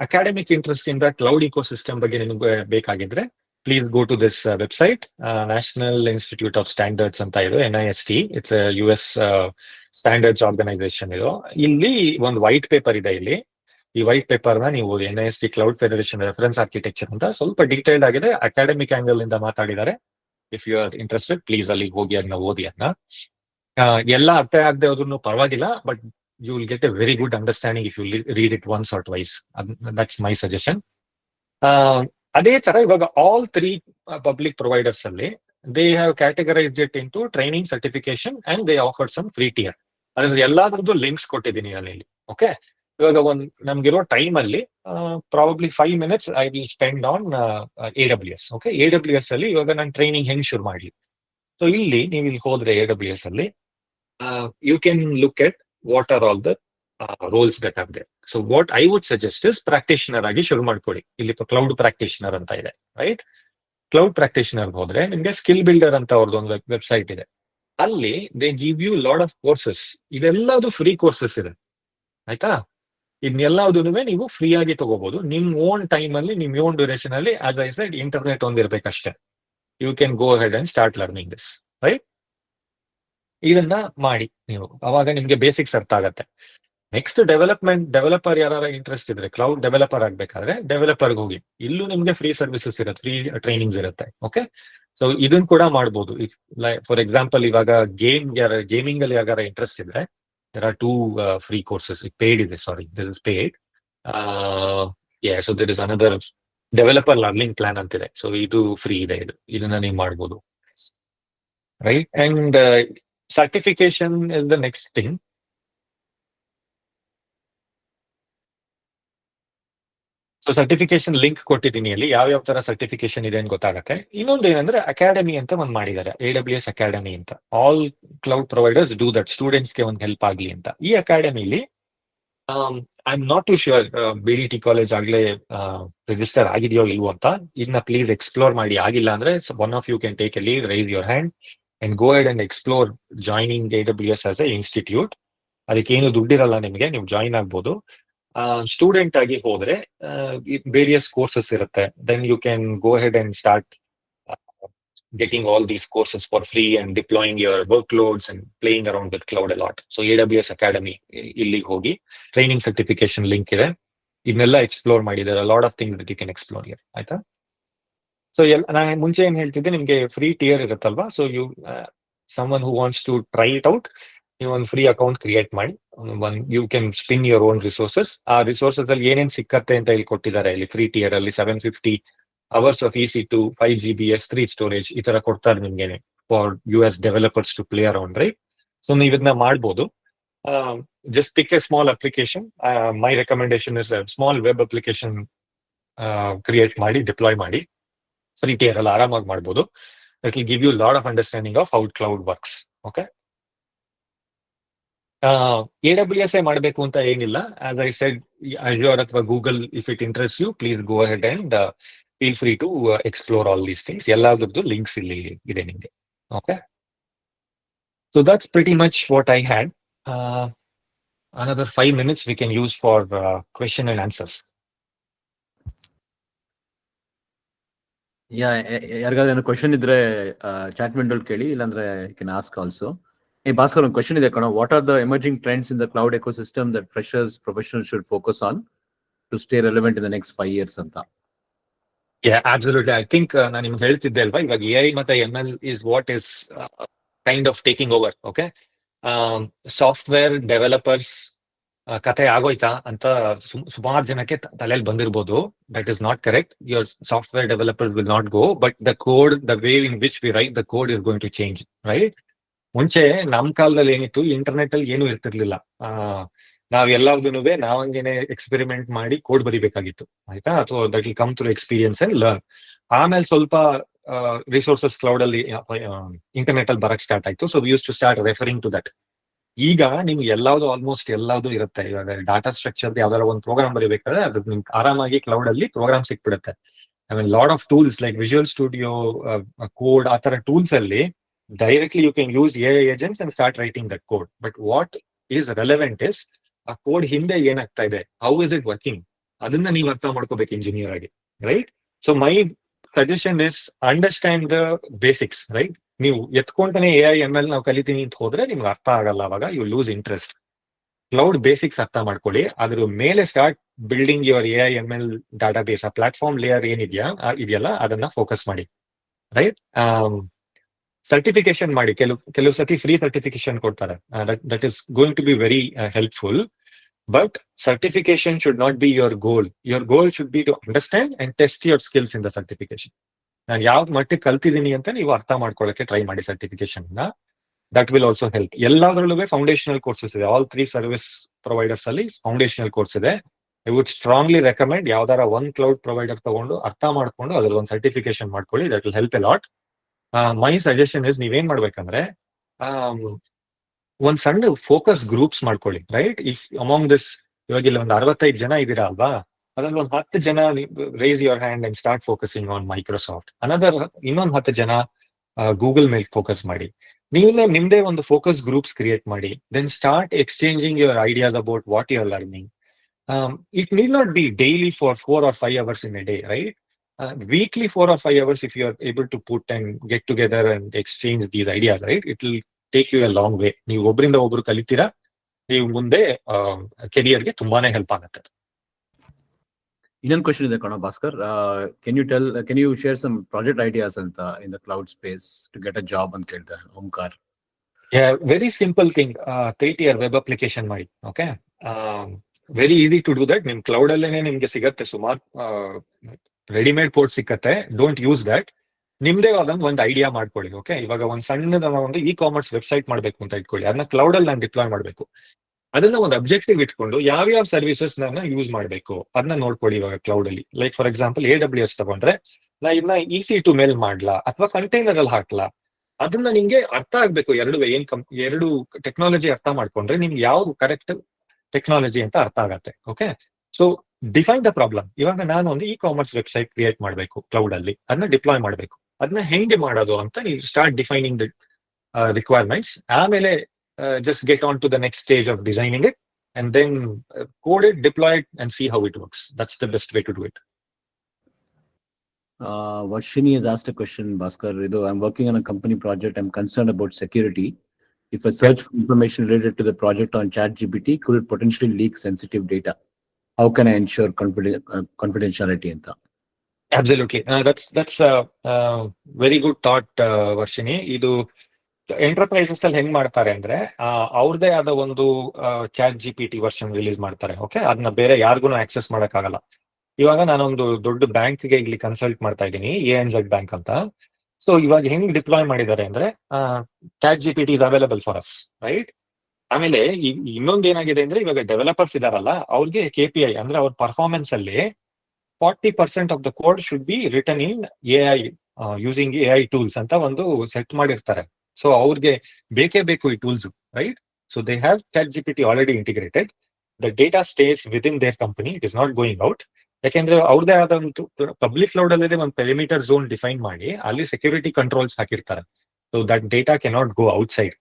Academic interest ಇಂದ cloud ecosystem ಬಗ್ಗೆ ನಿಮಗೆ ಬೇಕಾಗಿದ್ರೆ please go to this website, national institute of standards ಅಂತ ಇದು, NIST. It's US standards organisation ಇದು. ಇಲ್ಲಿ ಒಂದು ವೈಟ್ ಪೇಪರ್ ಇದೆ. ಇಲ್ಲಿ ಈ ವೈಟ್ ಪೇಪರ್ ನ ನೀವು NIST cloud federation reference architecture ಅಂತ ಸ್ವಲ್ಪ ಡೀಟೇಲ್ಡ್ ಆಗಿದೆ, ಅಕಾಡೆಮಿಕ್ ಆಂಗಲ್ ಇಂದ ಮಾತಾಡಿದ್ದಾರೆ. If you are interested please ಅಲ್ಲಿಗೆ ಹೋಗಿ ಅದನ್ನ ಓದಿ. ಅದನ್ನ ಎಲ್ಲ ಅರ್ಥ ಆಗದೆ ಹೋದ್ರೂ ಪರವಾಗಿಲ್ಲ, but you will get a very good understanding if you read it once or twice. That's my suggestion. ಅದೇ ತರ ಇವಾಗ ಆಲ್ 3 ಪಬ್ಲಿಕ್ ಪ್ರೊವೈಡರ್ಸ್ ಅಲ್ಲಿ they have categorised it into training, certification and they offered some free tier. ಅದ್ರ ಎಲ್ಲಾದ್ರದ್ದು links ಕೊಟ್ಟಿದ್ದೀನಿ ನಾನು ಇಲ್ಲಿ. Okay, ಇವಾಗ ನಮ್ಗಿರೋ ಟೈಮ್ ಅಲ್ಲಿ probably 5 minutes I will spend on AWS. Okay, AWS ಅಲ್ಲಿ ಇವಾಗ ನಾನು ಟ್ರೈನಿಂಗ್ ಹೆಂಗ್ ಶುರು ಮಾಡ್ಲಿ. ಸೊ ಇಲ್ಲಿ ನೀವು ಇಲ್ಲಿ ಹೋದ್ರೆ AWS ಅಲ್ಲಿ you can look at what are all the roles that are there. So what I would suggest is practitioner ಆಗಿ ಶುರು ಮಾಡ್ಕೊಳ್ಳಿ. ಇಲ್ಲಿ ಕ್ಲೌಡ್ ಪ್ರಾಕ್ಟಿಷನರ್ ಅಂತ ಇದೆ, ರೈಟ್. ಕ್ಲೌಡ್ ಪ್ರಾಕ್ಟಿಷನರ್ ಹೋದ್ರೆ ನಿಮ್ಗೆ ಸ್ಕಿಲ್ ಬಿಲ್ಡರ್ ಅಂತ ಅವ್ರದ್ದು ಒಂದು ವೆಬ್ಸೈಟ್ ಇದೆ. ಅಲ್ಲಿ they give you lot of courses. ಇದೆಲ್ಲದು ಫ್ರೀ ಕೋರ್ಸಸ್ ಇದೆ, ಆಯ್ತಾ. ಇದನ್ನೆಲ್ಲದೂ ನೀವು ಫ್ರೀ ಆಗಿ ತಗೋಬಹುದು ನಿಮ್ ಓನ್ ಟೈಮ್ ಅಲ್ಲಿ, ನಿಮ್ ಓನ್ ಡ್ಯೂರೇಷನ್ ಅಲ್ಲಿ. ಆಸ್ ಐ ಸೆಡ್, ಇಂಟರ್ನೆಟ್ ಒಂದಿರ್ಬೇಕಷ್ಟೇ. You can go head and start learning this, right. ಇದನ್ನ ಮಾಡಿ ನೀವು, ಅವಾಗ ನಿಮ್ಗೆ ಬೇಸಿಕ್ಸ್ ಅರ್ಥ ಆಗತ್ತೆ. ನೆಕ್ಸ್ಟ್ ಡೆವಲಪರ್ ಯಾರು ಇಂಟ್ರೆಸ್ಟ್ ಇದ್ರೆ, ಕ್ಲೌಡ್ ಡೆವಲಪರ್ ಆಗ್ಬೇಕಾದ್ರೆ ಡೆವಲಪರ್ಗೆ ಹೋಗಿ. ಇಲ್ಲೂ ನಿಮ್ಗೆ ಫ್ರೀ ಸರ್ವಿಸಸ್ ಇರುತ್ತೆ, ಫ್ರೀ ಟ್ರೈನಿಂಗ್ಸ್ ಇರುತ್ತೆ. ಓಕೆ, ಸೊ ಇದನ್ ಕೂಡ ಮಾಡ್ಬೋದು. ಇಫ್ ಫಾರ್ ಎಕ್ಸಾಂಪಲ್ ಇವಾಗ ಗೇಮಿಂಗ್ ಅಲ್ಲಿ ಯಾರ ಇಂಟ್ರೆಸ್ಟ್ ಇದ್ರೆ there are two free courses. Paid ಇದೆ, sorry, this is paid. Yeah, so there is another developer learning plan ಅಂತಿದೆ. ಸೊ ಇದು ಫ್ರೀ ಇದೆ, ಇದನ್ನ ನೀವು ಮಾಡ್ಬೋದು, right? And certification is the next thing. So certification link ಕೊಟ್ಟಿದ್ದೀನಿ ಅಲ್ಲಿ, ಯಾವ ತರ ಸರ್ಟಿಫಿಕೇಶನ್ ಇದೆ ಅಂತ ಗೊತ್ತಾಗತ್ತೆ. ಇನ್ನೊಂದು ಏನಂದ್ರೆ ಅಕಾಡೆಮಿ ಅಂತ ಒಂದು ಮಾಡಿದ್ದಾರೆ, AWS ಅಕಾಡೆಮಿ ಅಂತ. All cloud providers do that, ಸ್ಟೂಡೆಂಟ್ಸ್ಗೆ ಒಂದು ಹೆಲ್ಪ್ ಆಗ್ಲಿ ಅಂತ. ಈ ಅಕಾಡೆಮಿಲಿ I am not too sure BDT college ಆಗ್ಲೇ ರಿಜಿಸ್ಟರ್ ಆಗಿದೆಯೋ ಇಲ್ವೋ ಅಂತ. ಇದನ್ನ ಪ್ಲೀಸ್ ಎಕ್ಸ್ಪ್ಲೋರ್ ಮಾಡಿ. ಆಗಿಲ್ಲ ಅಂದ್ರೆ one of you can take a lead, raise your hand and go head and explore joining AWS as a institute. ಅದಕ್ಕೇನು ದುಡ್ಡಿರಲ್ಲ ನಿಮಗೆ, ನೀವು ಜಾಯಿನ್ ಆಗ್ಬೋದು. ಸ್ಟೂಡೆಂಟ್ ಆಗಿ ಹೋದ್ರೆ ವೇರಿಯಸ್ ಕೋರ್ಸಸ್ ಇರುತ್ತೆ. Then you can go head and start getting all these courses for free and deploying your workloads and playing around with cloud a lot. So AWS Academy illi hogi training certification link ide, idnella explore ಮಾಡಿ. there are a lot of things that you can explore here, ಆಯ್ತಾ? So ನಾನು ಮುಂಚೆ ಏನ್ ಹೇಳ್ತಿದ್ದೆ, ನಿಮ್ಗೆ free tier ಇರುತ್ತಲ್ವಾ. So you someone who wants to try it out, ನೀವು ಒಂದು ಫ್ರೀ ಅಕೌಂಟ್ ಕ್ರಿಯೇಟ್ ಮಾಡಿ, you can spin your own resources. ಆ ರಿಸೋರ್ಸಸ್ ಅಲ್ಲಿ ಏನೇನ್ ಸಿಕ್ಕತ್ತೆ ಅಂತ ಇಲ್ಲಿ ಕೊಟ್ಟಿದ್ದಾರೆ. ಇಲ್ಲಿ ಫ್ರೀ ಟಿಯರ್ ಅಲ್ಲಿ 750 hours of EC2, 5 GB S3 storage ಈ ತರ ಕೊಡ್ತಾರೆ ನಿಮ್ಗೆ for US developers to play around, right? So ನೀವು ಇದನ್ನ ಮಾಡ್ಬೋದು. Just pick a small application. My recommendation is small web application create ಮಾಡಿ, ಡಿಪ್ಲಾಯ್ ಮಾಡಿ. ಫ್ರೀ ಟಿಯರ್ ಅಲ್ಲಿ ಆರಾಮಾಗಿ ಮಾಡ್ಬೋದು. That will give you lot of understanding of how cloud works. Okay, AWS ಮಾಡಬೇಕು ಅಂತ ಏನಿಲ್ಲ. ಆಸ್ ಐ ಸೆಡ್, Azure ಅಥವಾ Google, if it interest you, please go ahead and feel free to explore all these things. ಎಲ್ಲಾದ್ರದ್ದು links ಇಲ್ಲಿ ಇದೆ ನಿಮಗೆ. Okay, so that's pretty much what I had. Another 5 minutes we can use for question and answers. ಯಾರಿಗಾದ್ರೂ ಏನೋ question ಇದ್ರೆ chat ವಿಂಡೋಲ್ ಕೇಳಿ, ಇಲ್ಲಾಂದ್ರೆ you can ask also. Bhaskar, ಒಂದು ಕ್ವಶನ್ ಇದೆ ಕಣೋ. What are the emerging trends in the cloud ecosystem that freshers professionals should focus on to stay relevant in the next 5 years ಅಂತ? Yeah, absolutely. I think ನಾನು ನಿಮ್ಗೆ ಹೇಳ್ತಿದ್ದೆ ಅಲ್ವಾ, ಇವಾಗ AI ಮತ್ತೆ ML is what is kind of taking over. Okay, software developers ಕತೆ ಆಗೋಯ್ತಾ ಅಂತ ಸುಮಾರು ಜನಕ್ಕೆ ತಲೆಯಲ್ಲಿ ಬಂದಿರ್ಬೋದು. That is not correct. Your software developers will not go, but the code, the way in which we write the code is going to change, right? ಮುಂಚೆ ನಮ್ ಕಾಲದಲ್ಲಿ ಏನಿತ್ತು, ಇಂಟರ್ನೆಟ್ ಅಲ್ಲಿ ಏನು ಇರ್ತಿರ್ಲಿಲ್ಲ. ನಾವ್ ಎಲ್ಲಾರ್ಗೂನು ನಾವಂಗೇನೆ ಎಕ್ಸ್ಪೆರಿಮೆಂಟ್ ಮಾಡಿ ಕೋಡ್ ಬರಿಬೇಕಾಗಿತ್ತು, ಆಯ್ತಾ? ಅಥವಾ that will come through experience and learn. ಆಮೇಲೆ ಸ್ವಲ್ಪ ರಿಸೋರ್ಸಸ್ ಕ್ಲೌಡ್ ಅಲ್ಲಿ, ಇಂಟರ್ನೆಟ್ ಅಲ್ಲಿ ಬರಕ್ ಸ್ಟಾರ್ಟ್ ಆಯ್ತು. So we use to start referring to that. ಈಗ ನಿಮ್ಗೆ ಎಲ್ಲಾವುದು, ಆಲ್ಮೋಸ್ಟ್ ಎಲ್ಲಾವುದು ಇರುತ್ತೆ. ಇವಾಗ ಡಾಟಾ ಸ್ಟ್ರಕ್ಚರ್ ಯಾವ್ದಾರ ಒಂದು ಪ್ರೋಗ್ರಾಮ್ ಬರೀಬೇಕಾದ್ರೆ ಅದು ನಿಮ್ಗೆ ಆರಾಮಾಗಿ ಕ್ಲೌಡ್ ಅಲ್ಲಿ ಪ್ರೋಗ್ರಾಮ್ ಸಿಕ್ಬಿಡುತ್ತೆ. I mean lot of tools like Visual Studio, Code, ಆ ತರ ಟೂಲ್ಸ್ ಅಲ್ಲಿ directly you can use AI agents and start writing that code. But what is relevant is ಆ ಕೋಡ್ ಹಿಂದೆ ಏನಾಗ್ತಾ ಇದೆ, ಹೌ ಇಸ್ ಇಟ್ ವರ್ಕಿಂಗ್, ಅದನ್ನ ನೀವು ಅರ್ಥ ಮಾಡ್ಕೋಬೇಕು ಇಂಜಿನಿಯರ್ ಆಗಿ, right? So my suggestion is understand the basics, right? ನೀವು ಎತ್ಕೊಂತಾನೆ AI ML ನಾವು ಕಲಿತೀನಿ ಅಂತ ಹೋದ್ರೆ ನಿಮ್ಗೆ ಅರ್ಥ ಆಗಲ್ಲ. ಅವಾಗ you lose interest. Cloud basics ಅರ್ಥ ಮಾಡ್ಕೊಳ್ಳಿ, ಅದ್ರ ಮೇಲೆ start building your AI ML database. ಆ ಪ್ಲಾಟ್ಫಾರ್ಮ್ ಲೇಯರ್ ಇದೆಯಲ್ಲ ಅದನ್ನ ಫೋಕಸ್ ಮಾಡಿ, ರೈಟ್? ಸರ್ಟಿಫಿಕೇಶನ್ ಮಾಡಿ. ಕೆಲವು ಸತಿ ಫ್ರೀ ಸರ್ಟಿಫಿಕೇಶನ್ ಕೊಡ್ತಾರೆ. That is going to be very helpful. But certification should not be your goal. Your goal should be to understand and test your skills in the certification. ನಾನು ಯಾವ ಮಟ್ಟಿಗೆ ಕಲ್ತಿದ್ದೀನಿ ಅಂತ ನೀವು ಅರ್ಥ ಮಾಡ್ಕೊಳ್ಳೋಕೆ ಟ್ರೈ ಮಾಡಿ certification. That will also help. ಎಲ್ಲಾದ್ರಲ್ಲೂ ಫೌಂಡೇಶನಲ್ ಕೋರ್ಸಸ್ ಇದೆ. ಆಲ್ 3 ಸರ್ವಿಸ್ ಪ್ರೊವೈಡರ್ಸ್ ಅಲ್ಲಿ ಫೌಂಡೇಶನಲ್ ಕೋರ್ಸ್ ಇದೆ. ಐ ವುಡ್ ಸ್ಟ್ರಾಂಗ್ಲಿ ರೆಕಮೆಂಡ್ ಯಾವ್ದಾರ ಒಂದು ಕ್ಲೌಡ್ ಪ್ರೊವೈಡರ್ ತಗೊಂಡು ಅರ್ಥ ಮಾಡ್ಕೊಂಡು ಅದ್ರ ಒಂದು ಸರ್ಟಿಫಿಕೇಶನ್ ಮಾಡ್ಕೊಳ್ಳಿ. That will help A lot. My suggestion is, ನೀವೇನ್ ಮಾಡ್ಬೇಕಂದ್ರೆ ಒಂದ್ ಸಣ್ಣ ಫೋಕಸ್ ಗ್ರೂಪ್ಸ್ ಮಾಡ್ಕೊಳ್ಳಿ, ರೈಟ್? ಇಫ್ ಅಮಾಂಗ್ ದಿಸ್, ಇವಾಗ ಇಲ್ಲಿ ಒಂದು 65 ಜನ ಇದೀರಾ ಅಲ್ವಾ, ಅದ್ರಲ್ಲಿ ಒಂದು 10 ಜನ race your hand and start focusing on Microsoft. ಇನ್ನೊಂದು 10 ಜನ ಗೂಗಲ್ ಮೇಲೆ ಫೋಕಸ್ ಮಾಡಿ. ನೀವೇ ನಿಮ್ದೇ ಒಂದು ಫೋಕಸ್ ಗ್ರೂಪ್ಸ್ ಕ್ರಿಯೇಟ್ ಮಾಡಿ. Then start exchanging your ideas about what you are learning. It need not be daily for 4 or 5 hours in a day, right? Weekly 4 or 5 hours, if you are able to put and get together and exchange these ideas, right, it will take you a long way. ನೀವು ಒಬ್ಬರಿಂದ ಒಬ್ರು ಕಲಿತೀರಾ, ನೀವು ಮುಂದೆ ಕೆರಿಯರ್ಗೆ ತುಂಬಾನೇ help ಆಗುತ್ತೆ. ಇನ್ನೊಂದು question ಇದೆ ಕಣೋ Bhaskar. can you share some project ideas ಅಂತ in the cloud space to get a job ಅಂತ ಕೇಳ್ತಾರೆ Omkar. Very simple thing, 3-tier web application ಮಾಡಿ. Okay, very easy to do that. ನಿಮ್ ಕ್ಲೌಡ್ ಅಲ್ಲೇನೆ ನಿಮ್ಗೆ ಸಿಗತ್ತೆ, ಸುಮಾರು ರೆಡಿಮೇಡ್ ಕೋಡ್ ಸಿಕ್ಕತ್ತೆ. Don't use that. ನಿಮ್ದೇ ಆದಂಗೆ ಒಂದು ಐಡಿಯಾ ಮಾಡ್ಕೊಳ್ಳಿ. ಓಕೆ, ಇವಾಗ ಒಂದು ಸಣ್ಣದ ಒಂದು ಇ-ಕಾಮರ್ಸ್ ವೆಬ್ಸೈಟ್ ಮಾಡ್ಬೇಕು ಅಂತ ಇಟ್ಕೊಳ್ಳಿ. ಅದನ್ನ ಕ್ಲೌಡ್ ಅಲ್ಲಿ ನಾನು ಡಿಪ್ಲಾಯ್ ಮಾಡ್ಬೇಕು. ಅದನ್ನ ಒಂದು ಅಬ್ಜೆಕ್ಟಿವ್ ಇಟ್ಕೊಂಡು ಯಾವ್ಯಾವ ಸರ್ವಿಸಸ್ ನಾನು ಯೂಸ್ ಮಾಡಬೇಕು ಅದನ್ನ ನೋಡ್ಕೊಳ್ಳಿ. ಇವಾಗ ಕ್ಲೌಡ್ ಅಲ್ಲಿ ಲೈಕ್ ಫಾರ್ ಎಕ್ಸಾಂಪಲ್ AWS ತಗೊಂಡ್ರೆ, ನಾ ಇದನ್ನ EC2 ಮೇಲ್ ಮಾಡ್ಲಾ ಅಥವಾ ಕಂಟೈನರ್ ಅಲ್ಲಿ ಹಾಕ್ಲಾ, ಅದನ್ನ ನಿಮ್ಗೆ ಅರ್ಥ ಆಗ್ಬೇಕು. ಎರಡು ಟೆಕ್ನಾಲಜಿ ಅರ್ಥ ಮಾಡ್ಕೊಂಡ್ರೆ ನಿಮ್ಗೆ ಯಾವ್ದು ಕರೆಕ್ಟ್ ಟೆಕ್ನಾಲಜಿ ಅಂತ ಅರ್ಥ ಆಗತ್ತೆ. Okay, so define the problem. ಇವಾಗ ನಾನು ಒಂದು ಇ-ಕಾಮರ್ಸ್ ವೆಬ್ಸೈಟ್ ಕ್ರಿಯೇಟ್ ಮಾಡಬೇಕು ಕ್ಲೌಡ್ ಅಲ್ಲಿ, ಅದನ್ನ ಡಿಪ್ಲಾಯ್ ಮಾಡಬೇಕು. ಅದನ್ನ ಹೆಂಗೆ ಮಾಡೋದು ಅಂತ ನೀವು ಸ್ಟಾರ್ಟ್ ಡಿಫೈನಿಂಗ್ ದ ರಿಕ್ವೈರ್ಮೆಂಟ್ಸ್. ಆಮೇಲೆ just get on to the next stage of designing it, and then code it, deploy it, and see how it works. That's the best way to do it. Varshini has asked a question, Bhaskar. I'm working on a company project. I'm concerned about security. If I search for information related to the project on ChatGPT, could it potentially leak sensitive data? How can I ensure confidentiality? Absolutely. That's a very good thought, Varshini. Idu enterprises ಅಲ್ಲಿ ಹೆಂಗ್ ಮಾಡ್ತಾರೆ ಅಂದ್ರೆ, ಅವ್ರದೇ ಆದ ಒಂದು ChatGPT version release ಮಾಡ್ತಾರೆ. Okay, ಅದನ್ನ ಬೇರೆ ಯಾರಿಗೂ ಆಕ್ಸೆಸ್ ಮಾಡಕ್ಕಾಗಲ್ಲ. ಇವಾಗ ನಾನೊಂದು ದೊಡ್ಡ ಬ್ಯಾಂಕ್ಗೆ ಇಲ್ಲಿ ಕನ್ಸಲ್ಟ್ ಮಾಡ್ತಾ ಇದ್ದೀನಿ, ANZ ಬ್ಯಾಂಕ್ ಅಂತ. ಸೊ ಇವಾಗ ಹೆಂಗ್ ಡಿಪ್ಲಾಯ್ ಮಾಡಿದ್ದಾರೆ ಅಂದ್ರೆ, ChatGPT is available for us, right? ಆಮೇಲೆ ಇನ್ನೊಂದು ಏನಾಗಿದೆ ಅಂದ್ರೆ, ಇವಾಗ ಡೆವಲಪರ್ಸ್ ಇದಾರಲ್ಲ, ಅವ್ರಿಗೆ KPI ಅಂದ್ರೆ ಅವ್ರ ಪರ್ಫಾರ್ಮೆನ್ಸ್ ಅಲ್ಲಿ 40% of the code should be return in AI using AI tools ಅಂತ ಒಂದು ಸೆಟ್ ಮಾಡಿರ್ತಾರೆ. ಸೊ ಅವ್ರಿಗೆ ಬೇಕೇ ಬೇಕು ಈ tools, right? So they have ChatGPT already integrated. The data stays with in their company, it is not going out. ಯಾಕೆಂದ್ರೆ ಅವ್ರದೇ ಆದ ಒಂದು ಪಬ್ಲಿಕ್ ಕ್ಲೌಡ್ ಅಲ್ಲಿ ಒಂದು ಪೆರಿಮೀಟರ್ ಝೋನ್ ಡಿಫೈನ್ ಮಾಡಿ ಅಲ್ಲಿ ಸೆಕ್ಯೂರಿಟಿ ಕಂಟ್ರೋಲ್ಸ್ ಹಾಕಿರ್ತಾರೆ. So that data cannot go out side.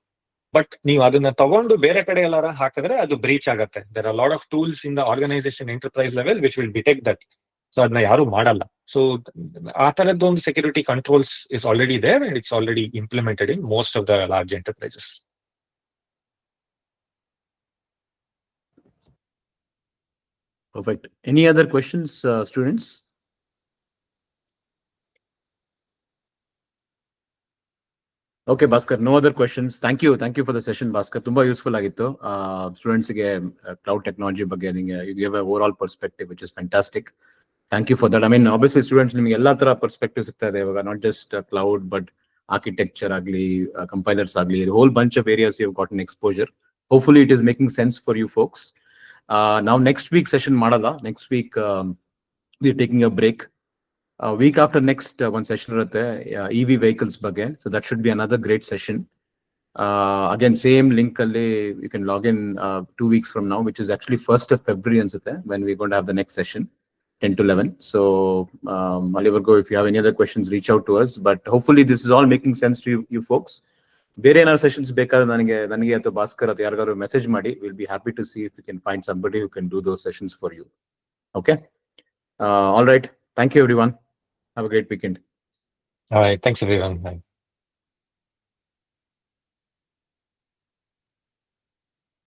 But ನೀವು ಅದನ್ನ ತಗೊಂಡು ಬೇರೆ ಕಡೆ ಎಲ್ಲಾರ ಹಾಕಿದ್ರೆ ಅದು ಬ್ರೀಚ್ ಆಗುತ್ತೆ. There are lot of tools in the organisation enterprise level which will detect that. So ಅದನ್ನ ಯಾರು ಮಾಡಲ್ಲ. ಸೊ ಆ ತರದ್ದೊಂದು security controls is already there and it's already implemented in most of the large enterprises. Perfect. Any other questions, students? Okay, Bhaskar, no other questions. Thank you for the session, Bhaskar. Tumba useful agittu. Students ge cloud technology ಬಗ್ಗೆ you gave an overall perspective which is fantastic. Thank you for that. I mean, obviously students ನಿಮಗೆ ಎಲ್ಲಾ ತರ perspective ಸಿಗ್ತಾ ಇದೆ ಇವಾಗ, not just cloud but architecture agli, compilers agli, a whole bunch of areas you have gotten exposure. Hopefully it is making sense for you folks. Now next week session ಮಾಡಲ್ಲ. Next week we are taking a break. Week after next one session irutte EV vehicles ಬಗ್ಗೆ. So that should be another great session. Again same link alli you can log in 2 weeks from now, which is actually 1st of February ansutte, when we're going to have the next session 10 to 11. So Alivargo, if you have any other questions, reach out to us. But hopefully this is all making sense to you folks. ಬೇರೆ ಏನಾದ್ರು sessions ಬೇಕಾದ್ರೆ ನನಗೆ ಅಥವಾ ಭಾಸ್ಕರ್ ಅಥವಾ ಯಾರಿಗಾದ್ರು message ಮಾಡಿ. Will be happy to see if you can find somebody who can do those sessions for you. Okay, all right. Thank you everyone. Have a great weekend. All right, thanks everyone. Bye.